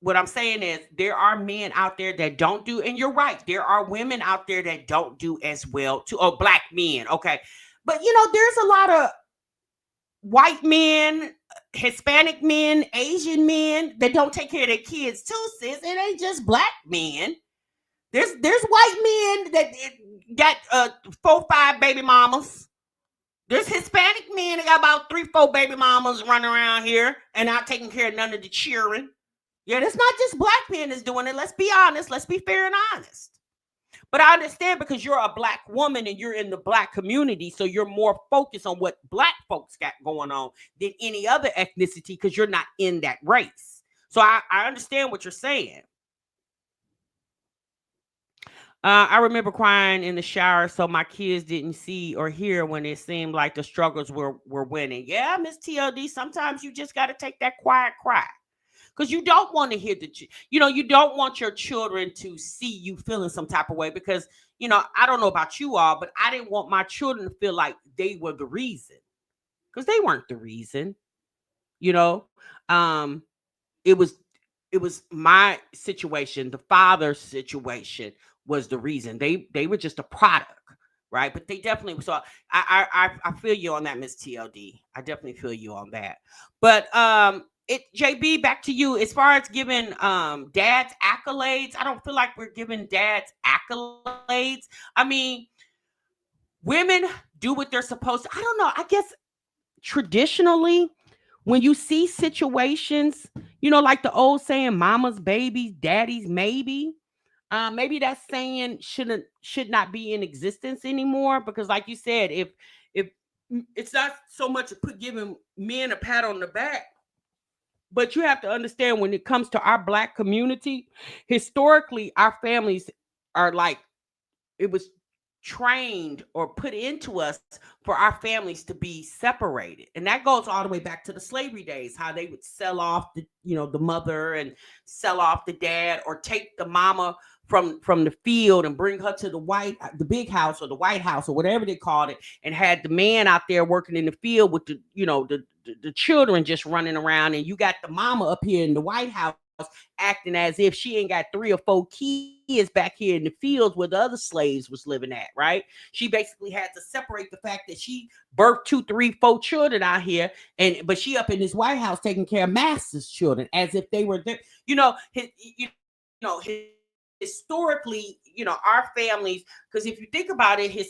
what I'm saying is there are men out there that don't do, and you're right, there are women out there that don't do as well too. Oh, black men, okay, but there's a lot of white men, Hispanic men, Asian men that don't take care of their kids too, sis. It ain't just black men. There's white men that got 4-5 baby mamas. There's Hispanic men that got about 3-4 baby mamas running around here and not taking care of none of the children. Yeah, that's not just black men that's doing it. Let's be honest. Let's be fair and honest. But I understand, because you're a black woman and you're in the black community, so you're more focused on what black folks got going on than any other ethnicity, because you're not in that race. So I understand what you're saying. I remember crying in the shower so my kids didn't see or hear when it seemed like the struggles were winning. Yeah, Miss TLD, sometimes you just got to take that quiet cry, because you don't want to hear you don't want your children to see you feeling some type of way, because, I don't know about you all, but I didn't want my children to feel like they were the reason, because they weren't the reason. It was my situation, the father's situation, was the reason. They were just a product, right? But they definitely, so I feel you on that, Miss TLD. I definitely feel you on that. But it JB, back to you. As far as giving dad's accolades, I don't feel like we're giving dad's accolades. I mean, women do what they're supposed to. I don't know. I guess traditionally, when you see situations, like the old saying, mama's baby, daddy's maybe. Maybe that saying should not be in existence anymore, because like you said, if it's not so much giving men a pat on the back, but you have to understand, when it comes to our Black community, historically our families are like, it was trained or put into us for our families to be separated, and that goes all the way back to the slavery days, how they would sell off the mother and sell off the dad, or take the mama from the field and bring her to the big house or the White House or whatever they called it, and had the man out there working in the field with the children just running around, and you got the mama up here in the White House acting as if she ain't got 3 or 4 kids back here in the fields where the other slaves was living at, right? She basically had to separate the fact that she birthed 2, 3, 4 children out here, but she up in this White House taking care of master's children as if they were there. Historically, our families, because if you think about it,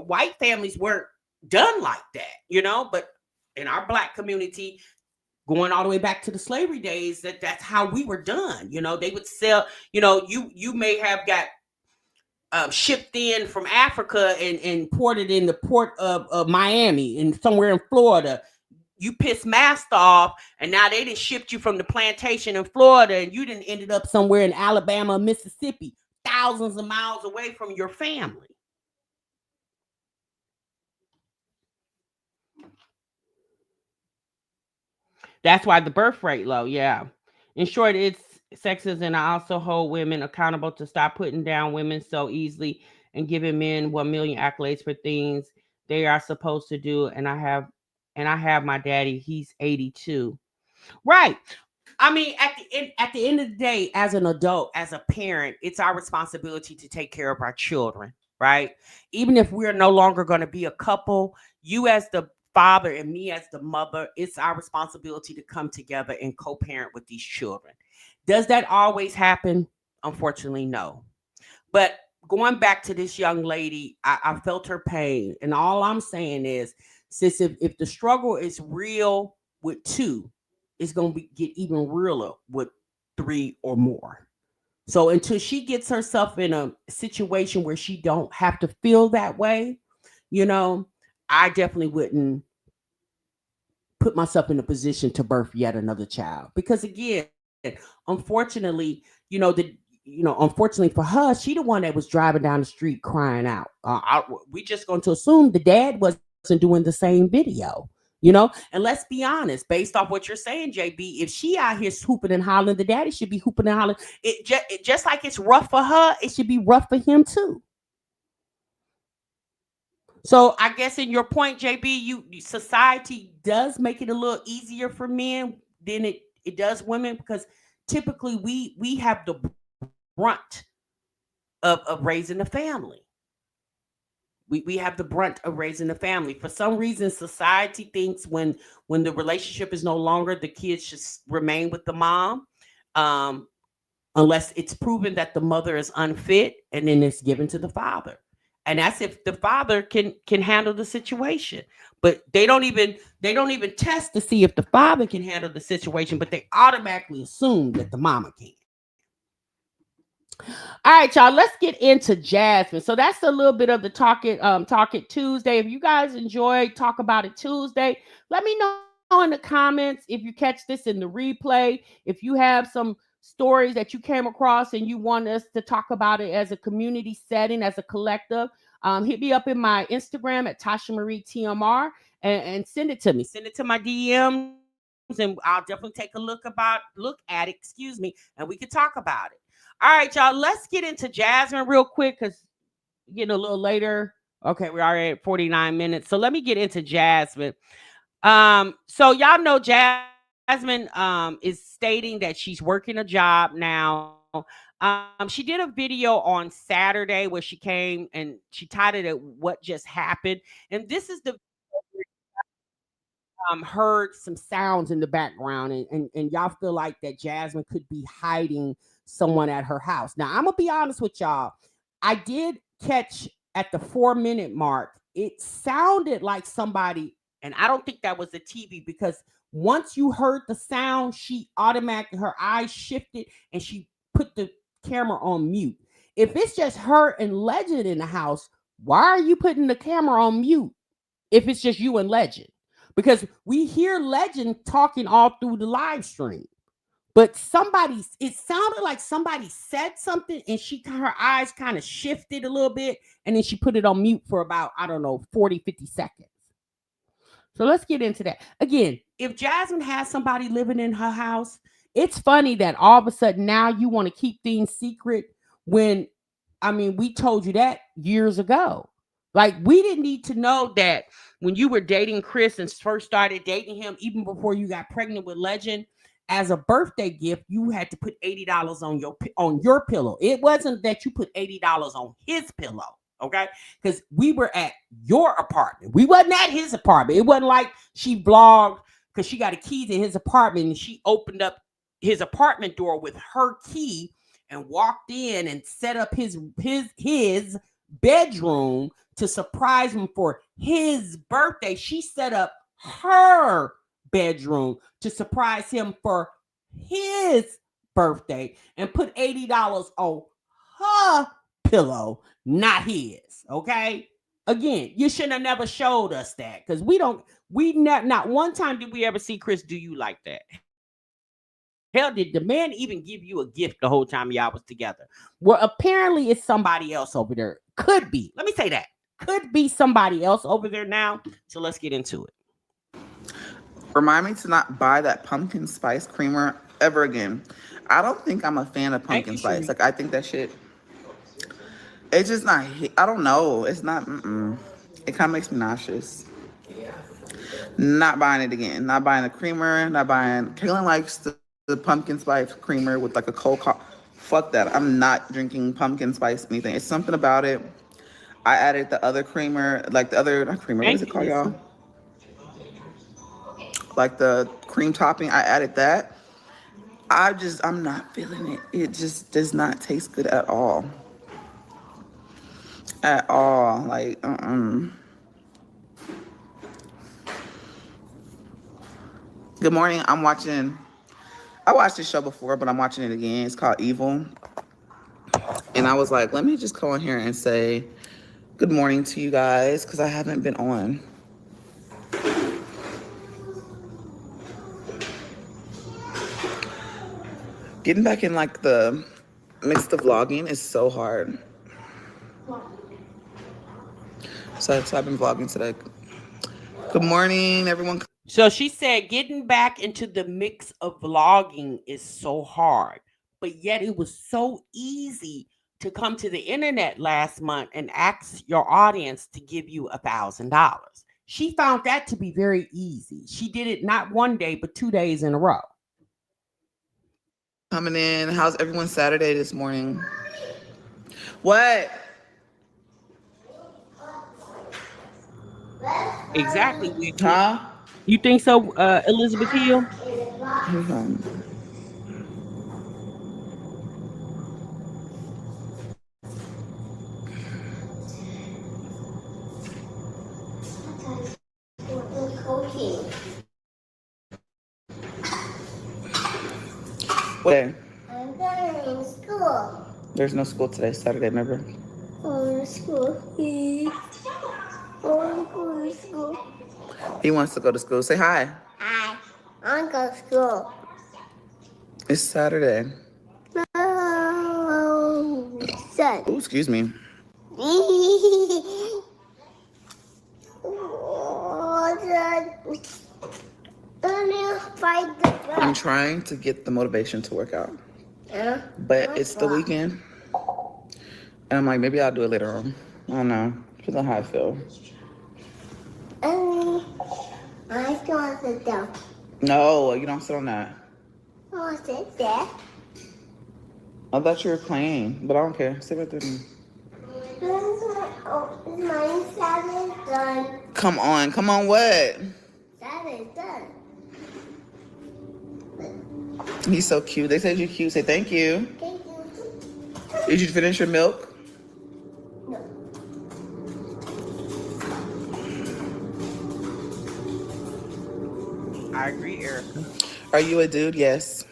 white families weren't done like that, but in our Black community, going all the way back to the slavery days, that's how we were done. They would sell, you may have got shipped in from Africa and ported in the port of Miami and somewhere in Florida. You pissed master off, and now they done shipped you from the plantation in Florida, and you done ended up somewhere in Alabama, Mississippi, thousands of miles away from your family. That's why the birth rate low. Yeah. In short, it's sexism, and I also hold women accountable to stop putting down women so easily and giving men 1 million accolades for things they are supposed to do. And I have my daddy. He's 82. Right. I mean, at the end of the day, as an adult, as a parent, it's our responsibility to take care of our children, right? Even if we're no longer going to be a couple, you as the father and me as the mother, it's our responsibility to come together and co-parent with these children. Does that always happen? Unfortunately, no. But going back to this young lady, I felt her pain. And all I'm saying is, sis, if the struggle is real with 2, it's going to get even realer with 3 or more. So until she gets herself in a situation where she don't have to feel that way, I definitely wouldn't put myself in a position to birth yet another child. Because again, unfortunately, unfortunately for her, she the one that was driving down the street crying out. We just going to assume the dad wasn't doing the same video. And let's be honest, based off what you're saying, JB, if she out here hooping and hollering, the daddy should be hooping and hollering. It just like it's rough for her, it should be rough for him too. So I guess in your point, JB, society does make it a little easier for men than it does women, because typically we have the brunt of raising a family. We have the brunt of raising a family. For some reason, society thinks when the relationship is no longer, the kids should remain with the mom, unless it's proven that the mother is unfit, and then it's given to the father. And that's if the father can handle the situation. But they don't even test to see if the father can handle the situation, but they automatically assume that the mama can. All right, y'all, let's get into Jasmine. So that's a little bit of the Talk It Tuesday. If you guys enjoy Talk About It Tuesday, let me know in the comments if you catch this in the replay. If you have some stories that you came across and you want us to talk about it as a community setting, as a collective, hit me up in my Instagram at Tasha Marie TMR and send it to me. Send it to my DMs, and I'll definitely take a look at it, and we can talk about it. All right, y'all, let's get into Jasmine real quick, because getting a little later. Okay, we're already at 49 minutes. So let me get into Jasmine. So y'all know Jasmine is stating that she's working a job now She did a video on Saturday where she came and she titled it "What Just Happened," and this is the heard some sounds in the background, and y'all feel like that Jasmine could be hiding someone at her house. Now, I'm gonna be honest with y'all. I did catch at the 4 minute mark, it sounded like somebody, and I don't think that was the TV because once you heard the sound, she automatically her eyes shifted and she put the camera on mute. If it's just her and Legend in the house, why are you putting the camera on mute if it's just you and Legend? Because we hear Legend talking all through the live stream. But it sounded like somebody said something and her eyes kind of shifted a little bit and then she put it on mute for about, I don't know, 40, 50 seconds. So let's get into that. Again, if Jasmine has somebody living in her house, it's funny that all of a sudden now you want to keep things secret when, I mean, we told you that years ago. Like, we didn't need to know that when you were dating Chris and first started dating him, even before you got pregnant with Legend, as a birthday gift, you had to put $80 on your pillow. It wasn't that you put $80 on his pillow, okay? Because we were at your apartment. We wasn't at his apartment. It wasn't like she vlogged because she got a key to his apartment and she opened up his apartment door with her key and walked in and set up his bedroom to surprise him for his birthday. She set up her bedroom to surprise him for his birthday and put $80 on her pillow, not his. Okay. Again, you shouldn't have never showed us that because not one time did we ever see Chris do you like that. Hell, did the man even give you a gift the whole time y'all was together? Well, apparently it's somebody else over there. Could be. Let me say that. Could be somebody else over there now. So let's get into it. Remind me to not buy that pumpkin spice creamer ever again. I don't think I'm a fan of pumpkin spice. Like, I think that shit, it's just not, I don't know. It's not, It kind of makes me nauseous. Not buying it again. Not buying the creamer. Not buying, Kaylin likes the pumpkin spice creamer with like a cold coffee. Fuck that. I'm not drinking pumpkin spice anything. It's something about it. I added the other creamer, like the other, not creamer, what is it called, y'all? Like the cream topping, I added that. I'm not feeling it. It just does not taste good at all. At all. Like, Good morning. I watched this show before, but I'm watching it again. It's called Evil. And I was like, let me just go in here and say good morning to you guys, because I haven't been on. Getting back in like the mix of vlogging is so hard. So I've been vlogging today. Good morning, everyone. So she said getting back into the mix of vlogging is so hard, but yet it was so easy to come to the internet last month and ask your audience to give you $1,000. She found that to be very easy. She did it not one day, but 2 days in a row. Coming in. How's everyone Saturday this morning? What? Exactly. Huh? You think so, Elizabeth Hill? What? I'm going to school. There's no school today, Saturday, remember? School. School. He wants to go to school. Say hi. Hi. I want to go to school. It's Saturday. No. Son. Oh, excuse me. I'm trying to get the motivation to work out. Yeah. But it's the weekend. And I'm like, maybe I'll do it later on. I don't know. Depends on how I feel. I still want to sit down. No, you don't sit on that. I want to sit there. I thought you were playing, but I don't care. Sit right there. Mine 7 done. Come on, what? 7 done. He's so cute. They said you're cute. Say thank you. Thank you. Did you finish your milk? No. I agree, Erica. Are you a dude? Yes.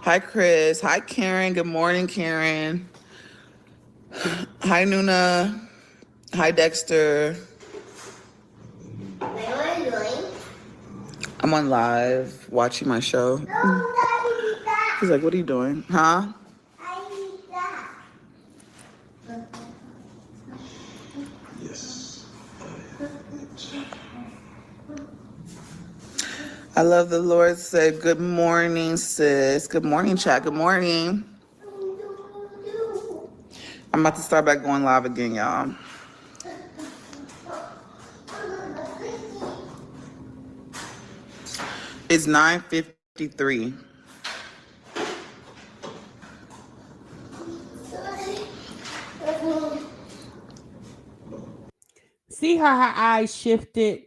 Hi, Chris. Hi, Karen. Good morning, Karen. Hi, Nuna. Hi, Dexter. What are you doing? I'm on live watching my show. No, Daddy, eat that. He's like, what are you doing? Huh? I eat that. I love the Lord said, good morning, sis. Good morning, chat. Good morning. I'm about to start back going live again, y'all. It's 9:53. See how her eyes shifted?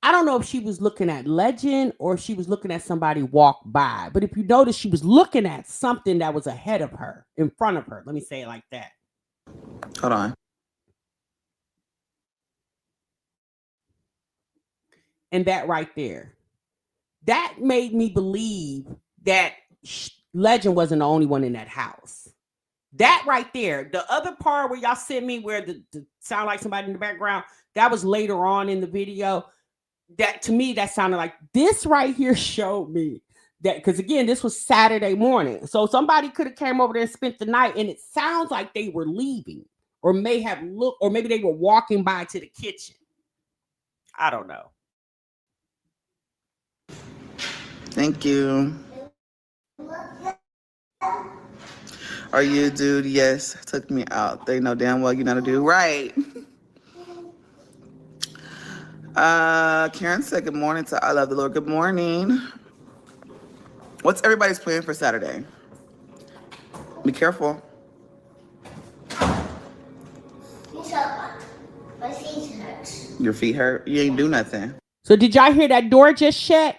I don't know if she was looking at Legend or if she was looking at somebody walk by. But if you notice, she was looking at something that was ahead of her, in front of her. Let me say it like that. Hold on. And that right there. That made me believe that Legend wasn't the only one in that house. That right there. The other part where y'all sent me where the sound like somebody in the background, that was later on in the video. That to me, that sounded like this right here showed me that, because again, this was Saturday morning. So somebody could have came over there and spent the night, and it sounds like they were leaving or may have looked, or maybe they were walking by to the kitchen. I don't know. Thank you. Are you a dude? Yes. Took me out. They know damn well you're not a dude. Right. Karen said good morning to I love the Lord. Good morning. What's everybody's plan for Saturday? Be careful. My feet hurt. Your feet hurt? You ain't do nothing. So did y'all hear that door just shut?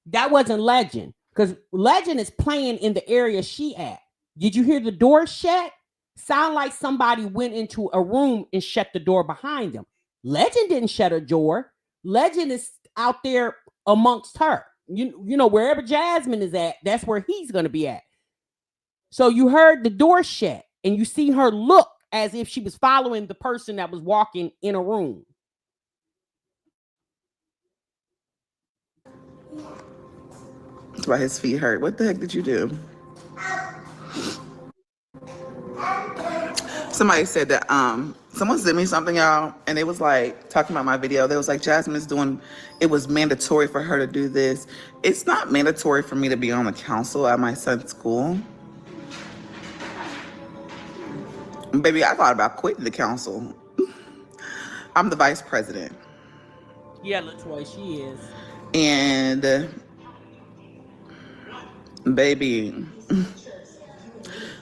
That wasn't Legend, because Legend is playing in the area she at. Did you hear the door shut? Sound like somebody went into a room and shut the door behind them. Legend didn't shut a door. Legend is out there amongst her. You know, wherever Jasmine is at, that's where he's going to be at. So you heard the door shut and you see her look as if she was following the person that was walking in a room. That's why his feet hurt. What the heck did you do? Somebody said that someone sent me something, y'all, and it was like talking about my video. They was like, Jasmine's doing, it was mandatory for her to do this. It's not mandatory for me to be on the council at my son's school. Baby, I thought about quitting the council. I'm the vice president. Yeah, LaToya, she is. And baby,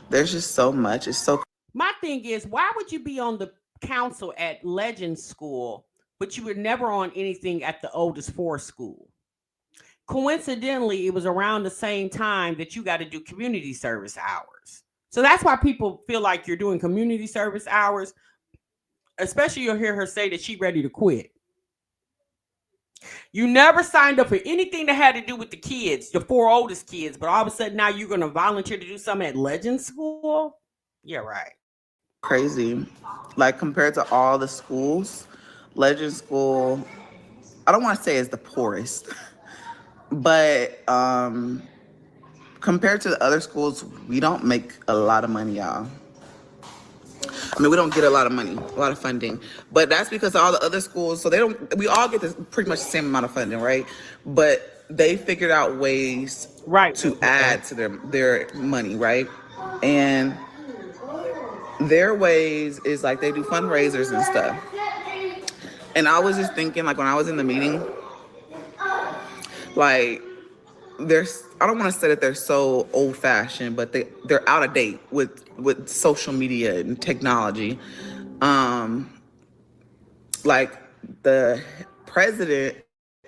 there's just so much. It's so. My thing is, why would you be on the council at Legend School, but you were never on anything at the oldest four school? Coincidentally, it was around the same time that you got to do community service hours. So that's why people feel like you're doing community service hours. Especially you'll hear her say that she's ready to quit. You never signed up for anything that had to do with the kids, the four oldest kids, but all of a sudden now you're going to volunteer to do something at Legend School? Yeah, right. Crazy. Like compared to all the schools, Legend School, I don't want to say is the poorest, but compared to the other schools, we don't make a lot of money, y'all. I mean, we don't get a lot of money, a lot of funding, but that's because all the other schools, so we all get this pretty much the same amount of funding, right? But they figured out ways to add to their money, right? And their ways is like they do fundraisers and stuff. And I was just thinking, like when I was in the meeting, like I don't want to say that they're so old fashioned, but they're out of date with social media and technology. Like the president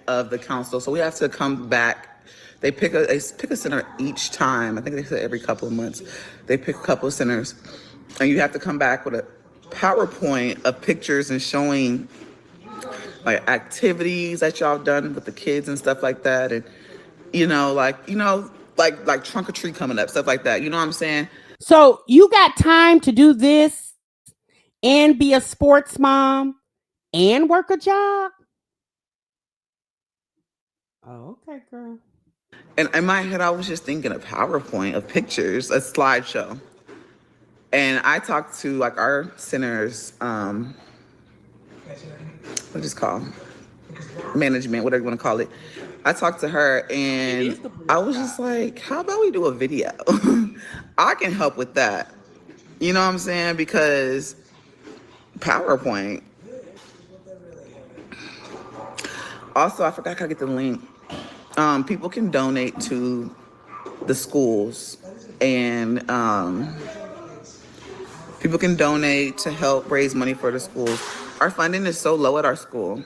of the council, so we have to come back. They pick a center each time. I think they said every couple of months. They pick a couple of centers, and you have to come back with a PowerPoint of pictures and showing like activities that y'all done with the kids and stuff like that, and like trunk or treat coming up, stuff like that. You know what I'm saying? So you got time to do this and be a sports mom and work a job? Oh, okay, girl. And in my head, I was just thinking a PowerPoint of pictures, a slideshow. And I talked to like our center's, what is it called? Management, whatever you want to call it. I talked to her and I was just like, how about we do a video? I can help with that. You know what I'm saying? Because PowerPoint. Also, I forgot, I gotta get the link. People can donate to the schools, and people can donate to help raise money for the schools. Our funding is so low at our school.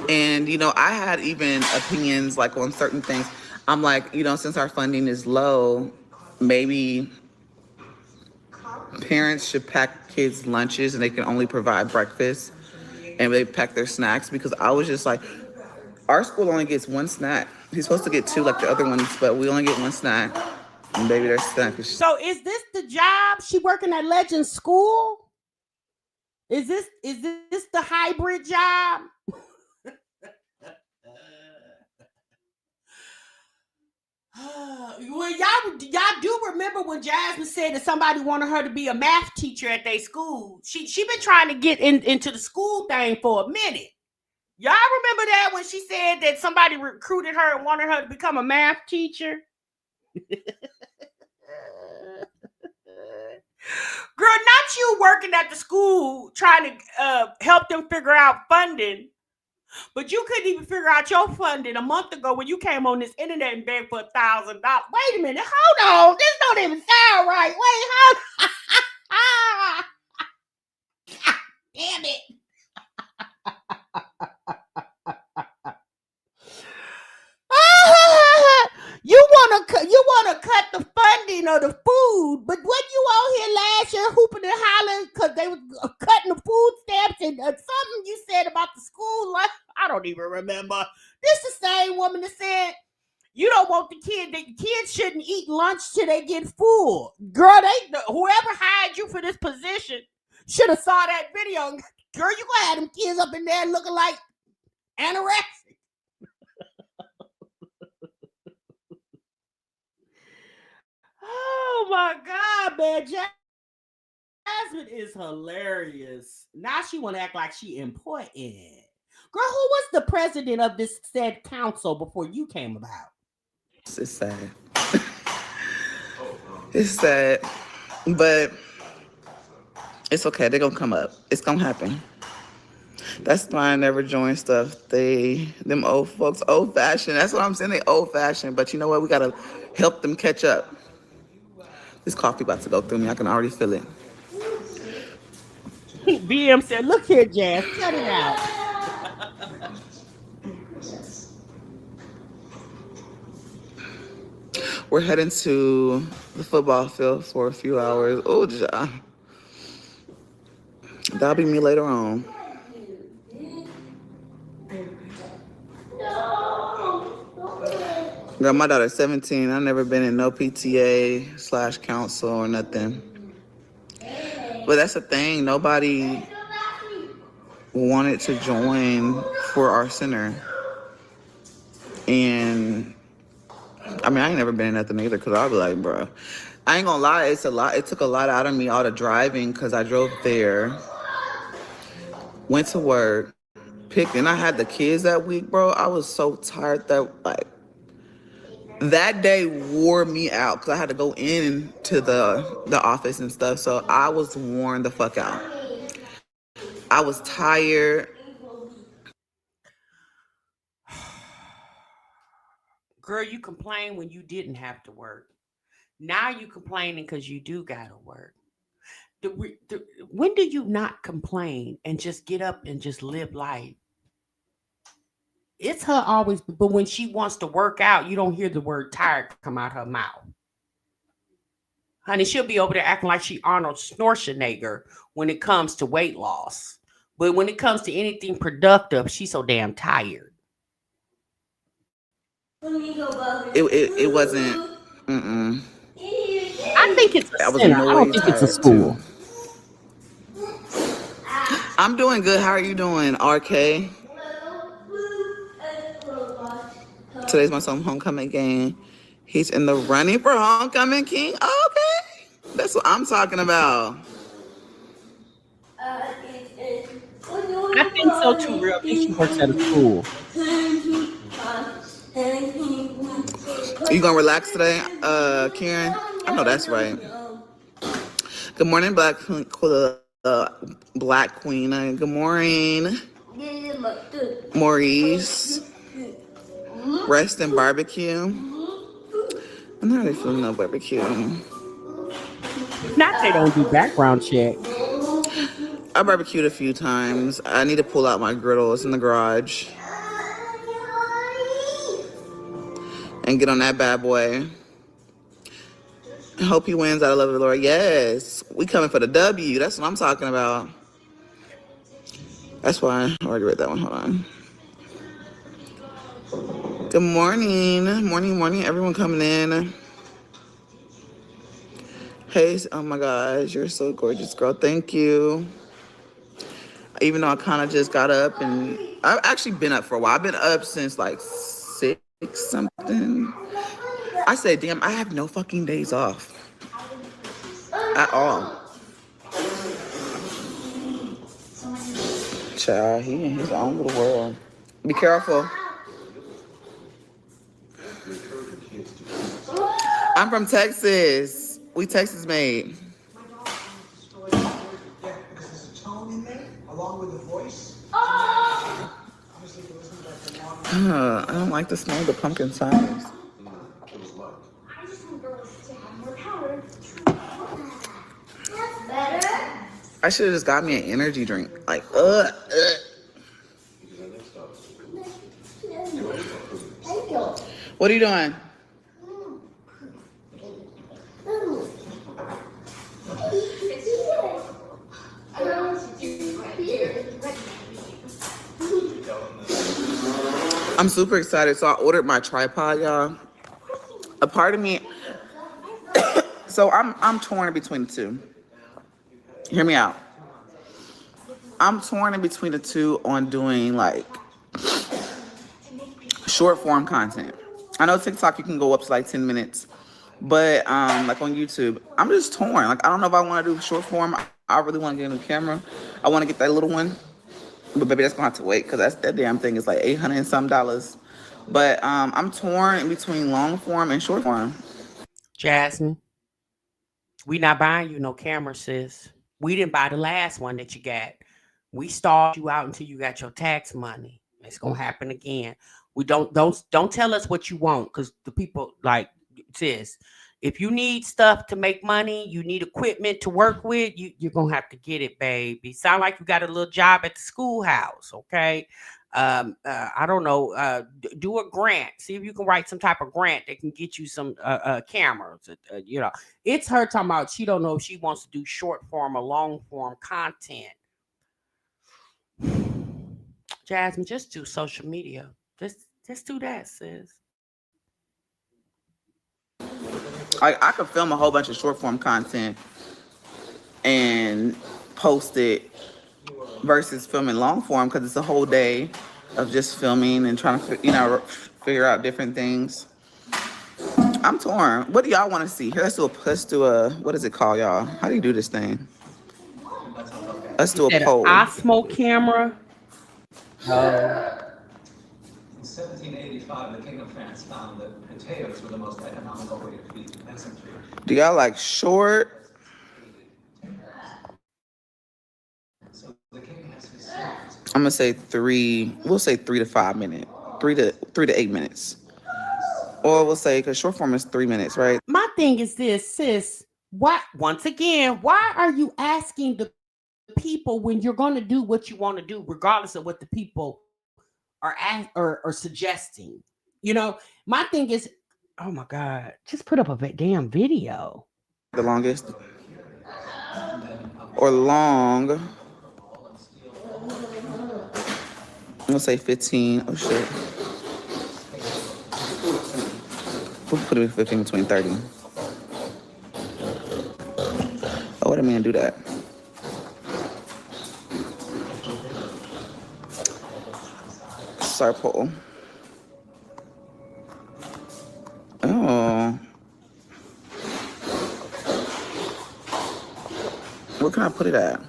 And, I had even opinions like on certain things. I'm like, since our funding is low, maybe parents should pack kids' lunches and they can only provide breakfast and they pack their snacks, because I was just like, our school only gets one snack. He's supposed to get two like the other ones, but we only get one snack. And baby, their snack is... So is this the job? She working at Legend School? Is this the hybrid job? Well, y'all do remember when Jasmine said that somebody wanted her to be a math teacher at their school? She been trying to get into the school thing for a minute. Y'all remember that when she said that somebody recruited her and wanted her to become a math teacher? Girl, not you working at the school trying to help them figure out funding, but you couldn't even figure out your funding a month ago when you came on this internet and begged for $1,000. Wait a minute, hold on, this don't even sound right. Wait, hold on. Damn it. You wanna cut the funding of the food, but when you out here last year hooping and hollering because they was cutting the food stamps and something you said about the school life, I don't even remember. This the same woman that said you don't want the kids shouldn't eat lunch till they get full. Girl, whoever hired you for this position should have saw that video. Girl, you gonna have them kids up in there looking like anorexic. Oh my God, man. Jasmine is hilarious. Now she want to act like she important. Girl, who was the president of this said council before you came about? It's sad. It's sad. But it's okay. They're going to come up. It's going to happen. That's why I never join stuff. Them old folks, old fashioned. That's what I'm saying. They old fashioned. But you know what? We got to help them catch up. This coffee about to go through me. I can already feel it. BM said, look here, Jazz. Cut it out. We're heading to the football field for a few hours. Oh, that'll be me later on. Girl, my daughter's 17. I've never been in no PTA/council or nothing. But that's the thing. Nobody wanted to join for our center. And I mean, I ain't never been in nothing either, because I'll be like, bro, I ain't gonna lie, it's a lot. It took a lot out of me, all the driving, because I drove there, went to work, picked, and I had the kids that week, bro. I was so tired that day wore me out, because I had to go into the office and stuff. So I was worn the fuck out. I was tired. Girl, you complain when you didn't have to work. Now you complaining because you do gotta work. When do you not complain and just get up and just live life? It's her always, but when she wants to work out, you don't hear the word tired come out her mouth. Honey, she'll be over there acting like she Arnold Schwarzenegger when it comes to weight loss. But when it comes to anything productive, she's so damn tired. It wasn't. Mm-mm. I think it's a I was center. I don't way think it's a tired too. school. I'm doing good. How are you doing, RK? Today's my son's homecoming game. He's in the running for homecoming king. Oh, okay, that's what I'm talking about. I think so too, real. I think she works at a school. You gonna relax today, Karen? I know that's right. Good morning, Black Queen. Good morning, Maurice. Rest and barbecue. I'm not really feeling no barbecue. It's not they don't do background check. I barbecued a few times. I need to pull out my griddle. It's in the garage. And get on that bad boy. I hope he wins out of love of the Lord. Yes. We coming for the W. That's what I'm talking about. That's why I already read that one. Hold on. Good morning. Morning, everyone coming in. Hey, oh my gosh, you're so gorgeous, girl. Thank you. Even though I kind of just got up, and I've actually been up for a while. I've been up since like 6 something. I said, damn, I have no fucking days off at all. Child, he in his own little world. Be careful. I'm from Texas. We Texas made. I don't like the smell of the pumpkin spice. I should have just got me an energy drink. Like, What are you doing? I'm super excited. So I ordered my tripod, y'all. A part of me, so I'm torn between the two. Hear me out. I'm torn in between the two on doing like short form content. I know TikTok you can go up to like 10 minutes, but like on YouTube, I'm just torn. Like I don't know if I want to do short form. I really want to get a new camera. I want to get that little one, but baby, that's gonna have to wait because that damn thing is like $800 and some dollars. But I'm torn in between long form and short form. Jasmine, we not buying you no camera, sis. We didn't buy the last one that you got. We stalled you out until you got your tax money. It's gonna happen again. We don't tell us what you want, because the people like, sis, if you need stuff to make money, you need equipment to work with, you're gonna have to get it, baby. Sound like you got a little job at the schoolhouse, okay? I don't know. Do a grant. See if you can write some type of grant that can get you some cameras. It's her talking about she don't know if she wants to do short form or long form content. Jasmine, just do social media. Just do that, sis. I could film a whole bunch of short form content and post it versus filming long form because it's a whole day of just filming and trying to figure out different things. I'm torn. What do y'all want to see? Here, let's do a what is it called, y'all? How do you do this thing? Let's do a poll. Osmo camera. In 1785, the King of France found that potatoes were the most economical way to feed peasantry. Do y'all like short? So the king has his sons. I'm gonna say 3. We'll say 3 to 5 minutes. 3 to 8 minutes Or we'll say, because short form is 3 minutes, right? My thing is this, sis. Once again, why are you asking the people when you're going to do what you want to do, regardless of what the people are suggesting? You know, my thing is, oh my God, just put up a damn video. The longest. Or long. We'll say 15. Oh shit. We'll put it 15 between 30. Oh, what a man do that. Circle. Oh. Where can I put it at?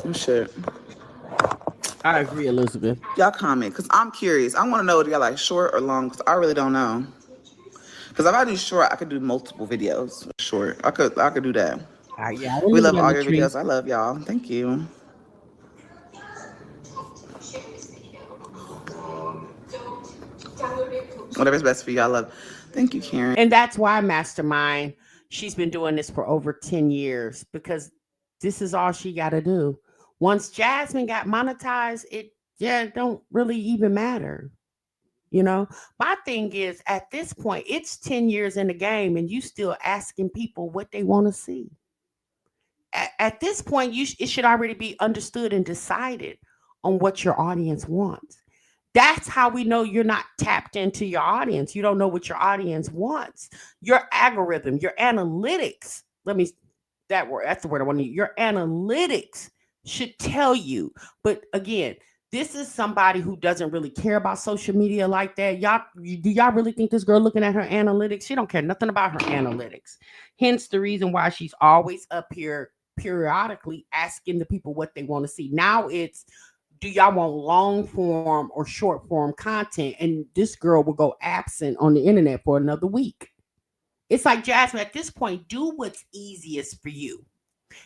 Oh shit. I agree, Elizabeth. Y'all comment, because I'm curious. I want to know whether y'all like short or long, because I really don't know. Because if I do short, I could do multiple videos. Short. I could do that. Yeah, We love all your videos. I love y'all. Thank you. Whatever's best for you, I love. Thank you, Karen. And that's why Mastermind, she's been doing this for over 10 years, because this is all she got to do. Once Jasmine got monetized, it don't really even matter. You know, my thing is, at this point, it's 10 years in the game and you still asking people what they want to see. At this point, it should already be understood and decided on what your audience wants. That's how we know you're not tapped into your audience. You don't know what your audience wants. Your algorithm, your analytics, that's the word I want to use. Your analytics should tell you. But again, this is somebody who doesn't really care about social media like that. Do y'all really think this girl looking at her analytics? She don't care nothing about her analytics. Hence the reason why she's always up here periodically asking the people what they want to see. Now it's, do y'all want long form or short form content? And this girl will go absent on the internet for another week. It's like, Jasmine, at this point, do what's easiest for you.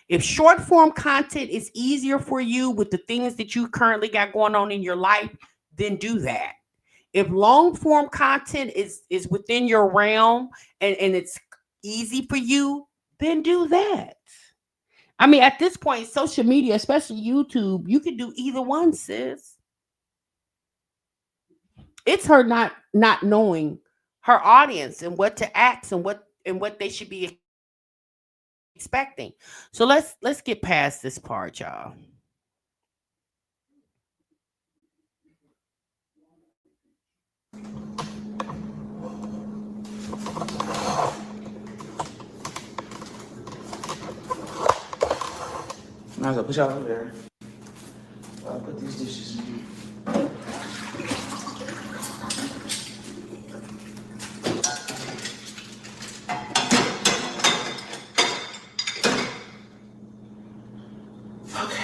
If short form content is easier for you with the things that you currently got going on in your life, then do that. If long form content is within your realm and it's easy for you, then do that. I mean, at this point, social media, especially YouTube, you can do either one, sis. It's her not knowing her audience and what to ask and what they should be expecting. So let's get past this part, y'all. Might as well put y'all over there. I'll put these dishes in here. Okay.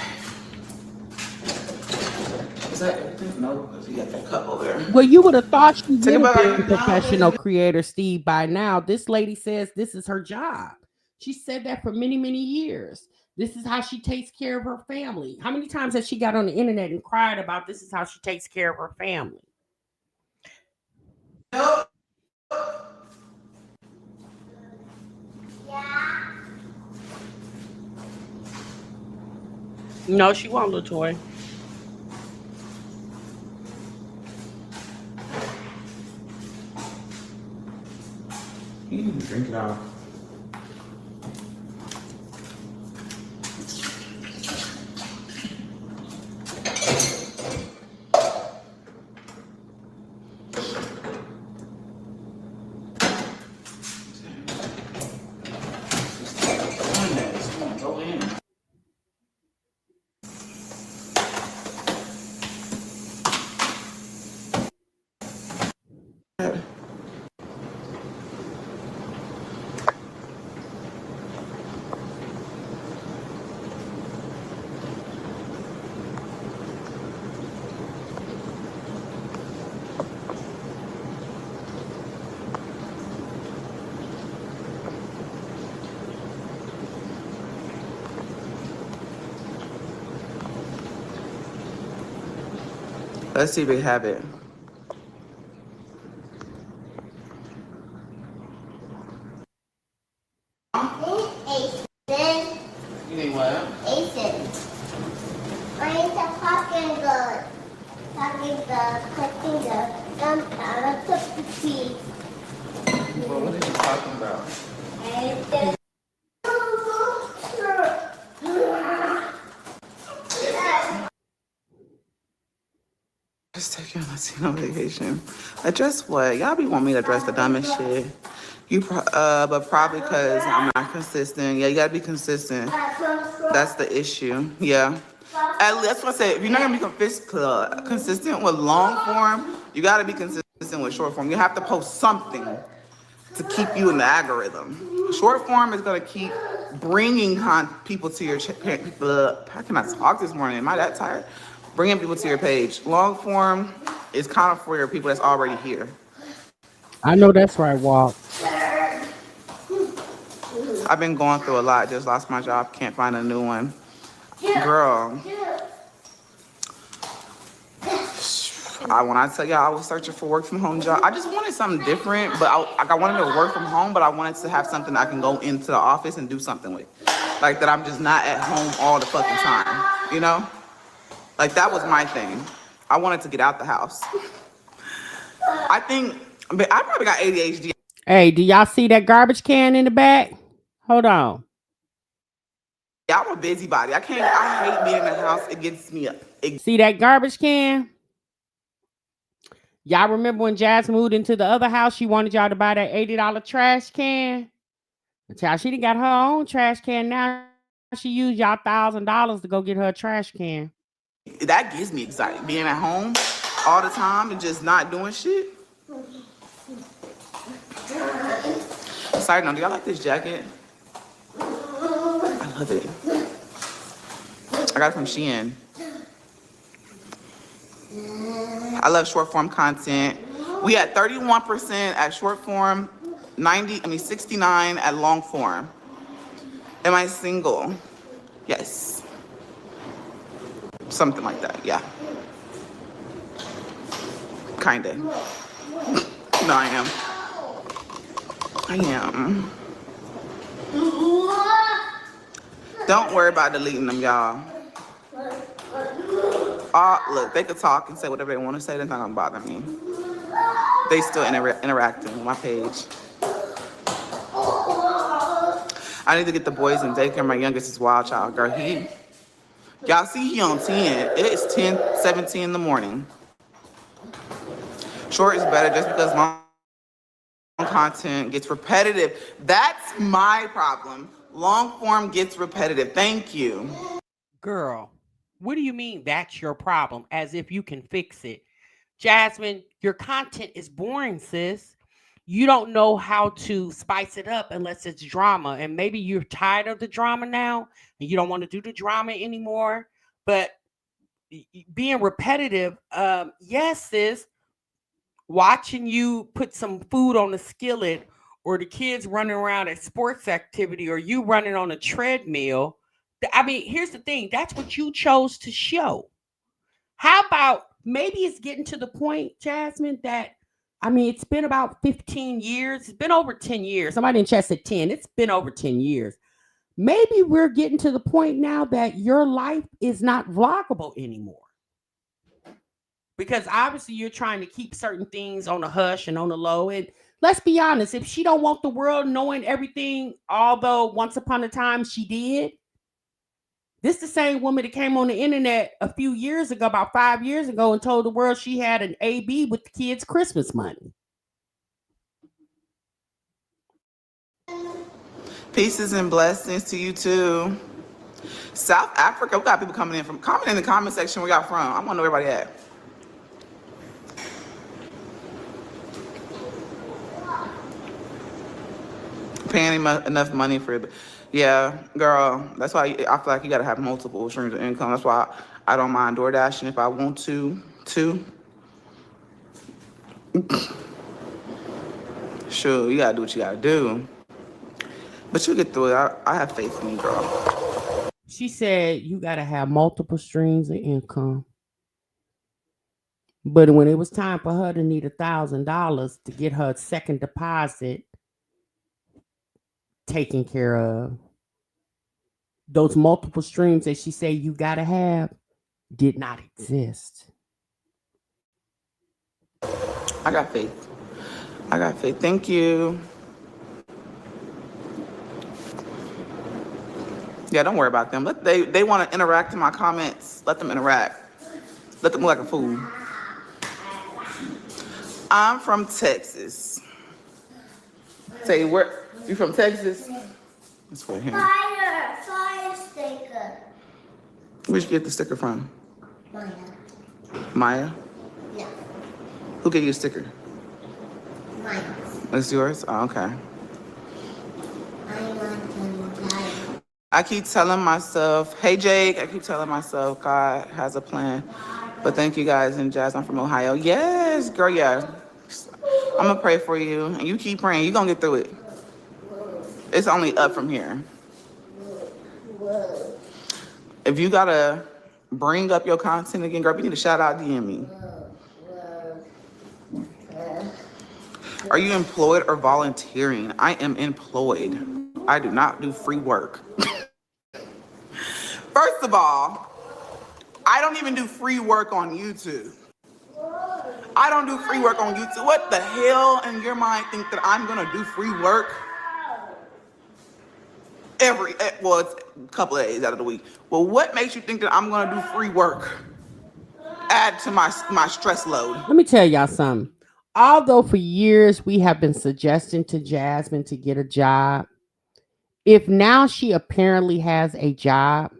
Is that everything? No, because you got that cup over there. Well, you would have thought she would have been a professional creator, Steve, by now. This lady says this is her job. She said that for many, many years. This is how she takes care of her family. How many times has she got on the internet and cried about this is how she takes care of her family? Yeah. No, she won't, LaToy. You can drink it out. Let's see if they have it. You need what? Asian. I need the pocket the cutting the gunpowder cookie. Well, what are you talking about? And the Just taking a Latino vacation. Address what? Y'all be want me to address the dumbest shit. But probably because I'm not consistent. Yeah, you gotta be consistent. That's the issue. Yeah. That's what I said. If you're not gonna be consistent with long form, you gotta be consistent with short form. You have to post something to keep you in the algorithm. Short form is gonna keep bringing people to your how can I talk this morning? Am I that tired? Bringing people to your page. Long form is kind of for your people that's already here. I know that's right, Walt. I've been going through a lot. Just lost my job. Can't find a new one. Girl. When I tell y'all I was searching for work from home job, I just wanted something different. But I wanted to work from home, but I wanted to have something I can go into the office and do something with. Like that I'm just not at home all the fucking time. You know? Like that was my thing. I wanted to get out the house. I probably got ADHD. Hey, do y'all see that garbage can in the back? Hold on. Yeah, I'm a busybody. I hate being in the house. It gets me up. See that garbage can? Y'all remember when Jazz moved into the other house, she wanted y'all to buy that $80 trash can? Until she done got her own trash can now. She used y'all $1,000 to go get her a trash can. That gets me excited. Being at home all the time and just not doing shit. Side note, do y'all like this jacket? I love it. I got it from Shein. I love short form content. We had 31% at short form, 69 at long form. Am I single? Yes. Something like that, yeah. Kinda. No, I am. Don't worry about deleting them, y'all. Look, they could talk and say whatever they want to say. That's not gonna bother me. They still interacting with my page. I need to get the boys in daycare. My youngest is wild child. Girl, y'all see he on 10. It's 10:17 in the morning. Short is better just because long content gets repetitive. That's my problem. Long form gets repetitive. Thank you. Girl, what do you mean that's your problem? As if you can fix it. Jasmine, your content is boring, sis. You don't know how to spice it up unless it's drama. And maybe you're tired of the drama now and you don't want to do the drama anymore. But being repetitive, yes, sis, watching you put some food on the skillet or the kids running around at sports activity or you running on a treadmill. I mean, here's the thing. That's what you chose to show. How about maybe it's getting to the point, Jasmine, that, I mean, it's been about 15 years. It's been over 10 years. Somebody in chat said 10. It's been over 10 years. Maybe we're getting to the point now that your life is not vloggable anymore. Because obviously you're trying to keep certain things on the hush and on the low. And let's be honest, if she don't want the world knowing everything, although once upon a time she did, this is the same woman that came on the internet a few years ago, about 5 years ago, and told the world she had an AB with the kids' Christmas money. Pieces and blessings to you too. South Africa, we got people coming in from. Comment in the comment section where y'all from. I want to know where everybody at. Paying him enough money for it. Yeah, girl, that's why I feel like you gotta have multiple streams of income. That's why I don't mind door dashing if I want to. Sure, you gotta do what you gotta do. But you'll get through it. I have faith in you, girl. She said you gotta have multiple streams of income. But when it was time for her to need $1,000 to get her second deposit taken care of, those multiple streams that she said you gotta have did not exist. I got faith. I got faith. Thank you. Yeah, don't worry about them. They want to interact in my comments. Let them interact. Let them look like a fool. I'm from Texas. Say where you from Texas? It's for him. Fire sticker. Where'd you get the sticker from? Maya. Maya? Yeah. Who gave you a sticker? Maya. It's yours? Oh, okay. I want to die. I keep telling myself, hey Jake, I keep telling myself God has a plan. But thank you guys, and Jazz, I'm from Ohio. Yes, girl, yeah. I'm gonna pray for you, and you keep praying. You're gonna get through it. It's only up from here. If you gotta bring up your content again, girl, you need to shout out, DM me. Are you employed or volunteering? I am employed. I do not do free work. First of all, I don't even do free work on YouTube. I don't do free work on YouTube. What the hell in your mind think that I'm gonna do free work? It's a couple of days out of the week. Well, what makes you think that I'm gonna do free work? Add to my stress load. Let me tell y'all something. Although for years we have been suggesting to Jasmine to get a job, if now she apparently has a job,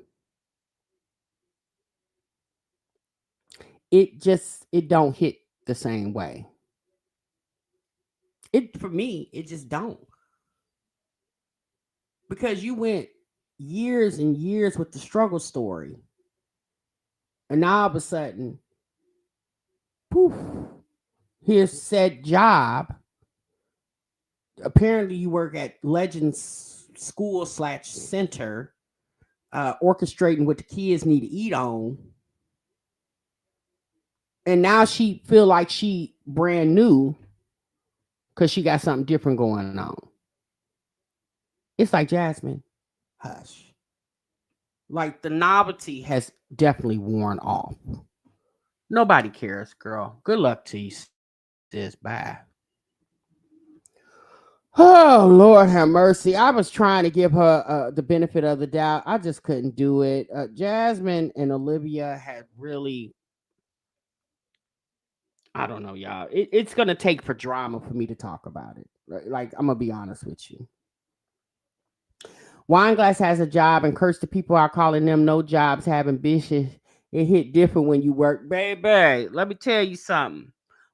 it don't hit the same way. It for me, it just don't. Because you went years and years with the struggle story. And now all of a sudden, poof, here's said job. Apparently you work at Legends School / Center, orchestrating what the kids need to eat on. And now she feel like she brand new because she got something different going on. It's like, Jasmine, hush. Like the novelty has definitely worn off. Nobody cares, girl. Good luck to you, sis. Bye. Oh, Lord have mercy. I was trying to give her the benefit of the doubt. I just couldn't do it. Jasmine and Olivia had really, I don't know, y'all. It's going to take for drama for me to talk about it. Like, I'm going to be honest with you. Wineglass has a job and curse the people are calling them no jobs having bitches. It hit different when you work. Baby, let me tell you something.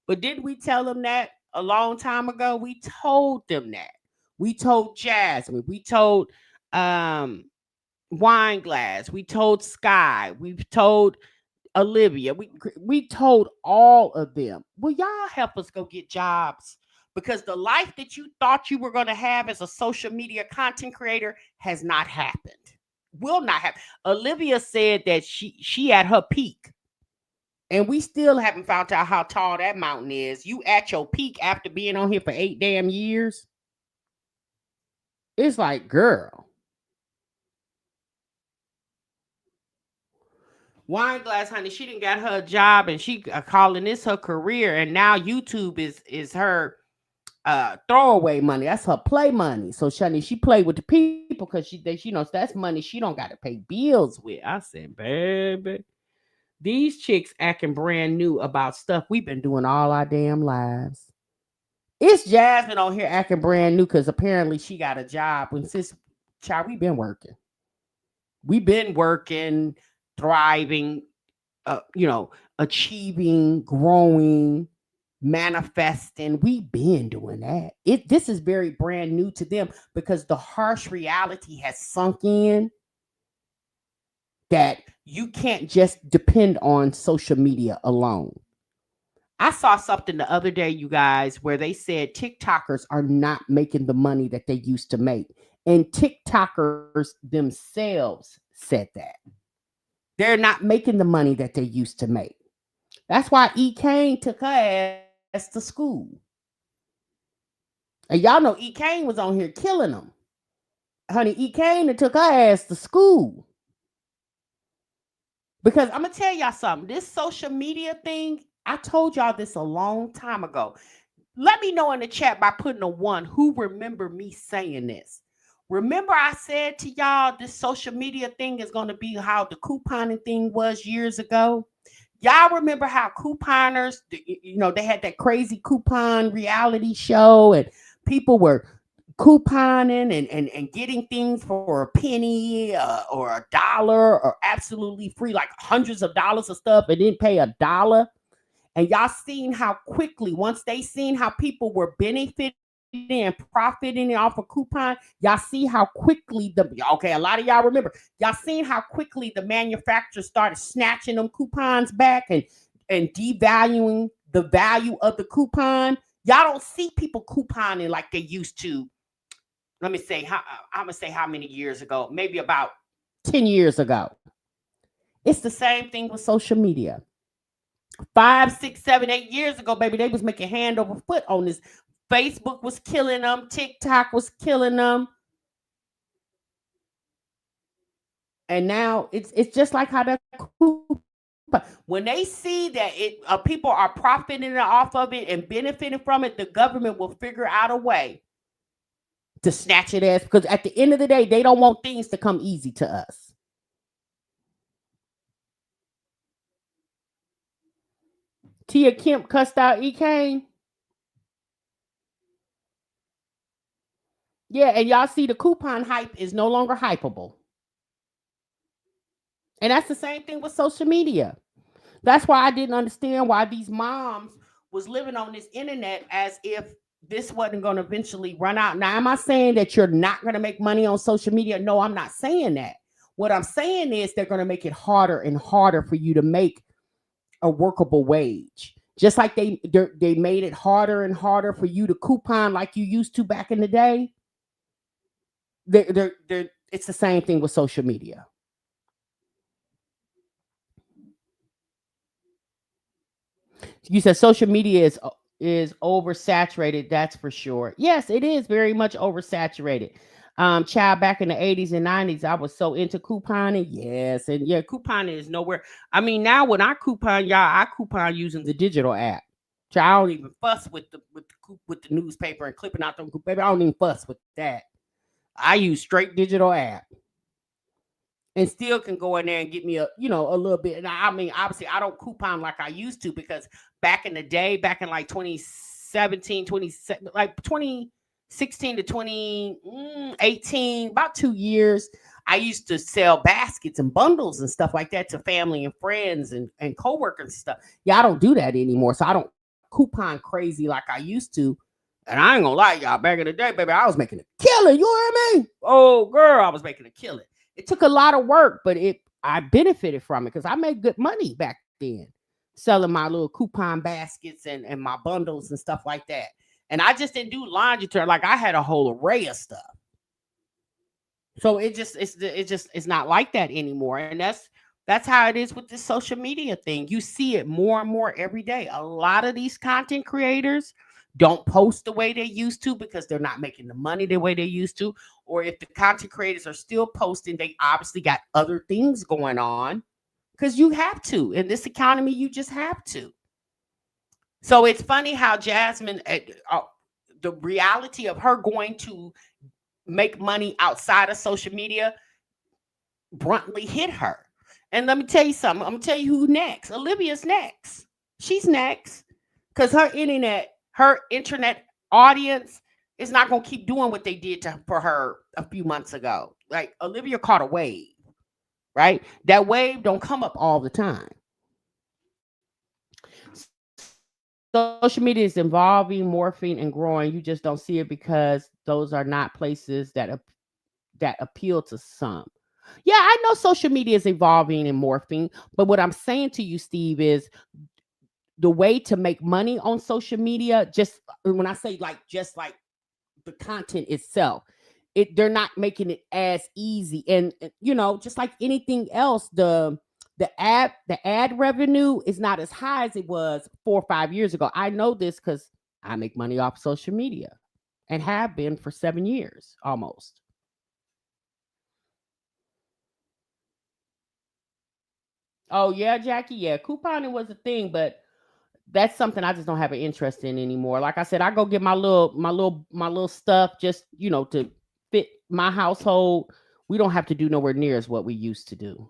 But didn't we tell them that a long time ago? We told them that. We told Jasmine. We told Wineglass. We told Sky. We've told Olivia. We told all of them. Will y'all help us go get jobs? Because the life that you thought you were going to have as a social media content creator has not happened. Will not happen. Olivia said that she at her peak. And we still haven't found out how tall that mountain is. You at your peak after being on here for 8 damn years. It's like, girl. Wineglass, honey, she didn't got her job and she calling this her career. And now YouTube is her throwaway money. That's her play money. So Shani, she played with the people because she knows that's money she don't got to pay bills with. I said, baby, these chicks acting brand new about stuff we've been doing all our damn lives. It's Jasmine on here acting brand new because apparently she got a job. When sis, child, we've been working. We've been working, thriving, achieving, growing, manifesting. We've been doing that. This is very brand new to them because the harsh reality has sunk in that you can't just depend on social media alone. I saw something the other day, you guys, where they said TikTokers are not making the money that they used to make. And TikTokers themselves said that. They're not making the money that they used to make. That's why E. Kane took her ass to school. And y'all know E. Kane was on here killing them. Honey, E. Kane took her ass to school. Because I'm going to tell y'all something. This social media thing, I told y'all this a long time ago. Let me know in the chat by putting a 1 who remember me saying this. Remember I said to y'all this social media thing is going to be how the couponing thing was years ago? Y'all remember how couponers, they had that crazy coupon reality show and people were couponing and getting things for a penny or $1 or absolutely free, like hundreds of dollars of stuff and didn't pay $1. And y'all seen how quickly, once they seen how people were benefiting and profiting off a coupon, y'all see how quickly a lot of y'all remember, y'all seen how quickly the manufacturers started snatching them coupons back and devaluing the value of the coupon. Y'all don't see people couponing like they used to. I'm gonna say how many years ago? Maybe about 10 years ago. It's the same thing with social media. 5, 6, 7, 8 years ago, baby, they was making hand over foot on this. Facebook was killing them. TikTok was killing them. And now it's just like how that when they see that people are profiting off of it and benefiting from it, the government will figure out a way to snatch it as, because at the end of the day, they don't want things to come easy to us. Tia Kemp cussed out E. Kane. Yeah, and y'all see the coupon hype is no longer hypeable. And that's the same thing with social media. That's why I didn't understand why these moms was living on this internet as if this wasn't going to eventually run out. Now, am I saying that you're not going to make money on social media? No, I'm not saying that. What I'm saying is they're going to make it harder and harder for you to make a workable wage. Just like they made it harder and harder for you to coupon like you used to back in the day. It's the same thing with social media. You said social media is oversaturated. That's for sure. Yes, it is very much oversaturated. Child, back in the 80s and 90s, I was so into couponing. Yes, and yeah, couponing is nowhere. I mean, now when I coupon, y'all, I coupon using the digital app. Child, I don't even fuss with the newspaper and clipping out them. Baby, I don't even fuss with that. I use straight digital app. And still can go in there and get me a little bit. And I mean, obviously, I don't coupon like I used to, because back in the day, back in like 2016 to 2018, about 2 years, I used to sell baskets and bundles and stuff like that to family and friends and coworkers and stuff. Yeah, I don't do that anymore. So I don't coupon crazy like I used to. And I ain't gonna lie, y'all, back in the day, baby, I was making a killing. You hear me? Oh, girl, I was making a killing. It took a lot of work, but I benefited from it because I made good money back then, selling my little coupon baskets and my bundles and stuff like that. And I just didn't do laundry turn. Like, I had a whole array of stuff. So it's not like that anymore. And that's how it is with this social media thing. You see it more and more every day. A lot of these content creators don't post the way they used to because they're not making the money the way they used to. Or if the content creators are still posting, they obviously got other things going on, because you have to. In this economy, you just have to. So it's funny how Jasmine, the reality of her going to make money outside of social media bluntly hit her. And let me tell you something. I'm going to tell you who next. Olivia's next. She's next. Because her internet audience is not going to keep doing what they did for her a few months ago. Like, Olivia caught a wave, right? That wave don't come up all the time. Social media is evolving, morphing, and growing. You just don't see it because those are not places that appeal to some. Yeah, I know social media is evolving and morphing, but what I'm saying to you, Steve, is the way to make money on social media, just when I say just like the content itself, they're not making it as easy. And just like anything else, the the ad revenue is not as high as it was 4 or 5 years ago. I know this because I make money off social media and have been for 7 years almost. Oh yeah, Jackie. Yeah, couponing was a thing, but that's something I just don't have an interest in anymore. Like I said, I go get my little stuff just, to fit my household. We don't have to do nowhere near as what we used to do.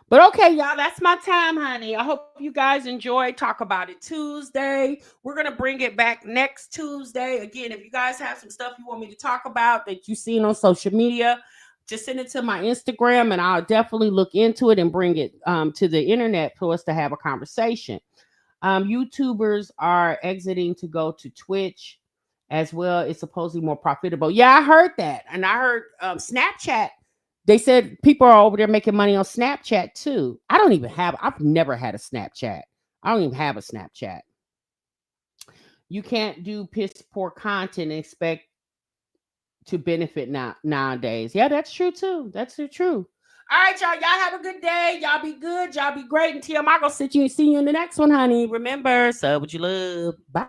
But okay, y'all, that's my time, honey. I hope you guys enjoy Talk About It Tuesday. We're going to bring it back next Tuesday. Again, if you guys have some stuff you want me to talk about that you've seen on social media, just send it to my Instagram and I'll definitely look into it and bring it to the internet for us to have a conversation. YouTubers are exiting to go to Twitch as well. It's supposedly more profitable. Yeah, I heard that. And I heard Snapchat. They said people are over there making money on Snapchat too. I've never had a Snapchat. I don't even have a Snapchat. You can't do piss poor content and expect to benefit nowadays. Yeah, that's true too. That's true. All right, y'all. Y'all have a good day. Y'all be good. Y'all be great. Until I'm gonna see you in the next one, honey. Remember, sub what you love. Bye.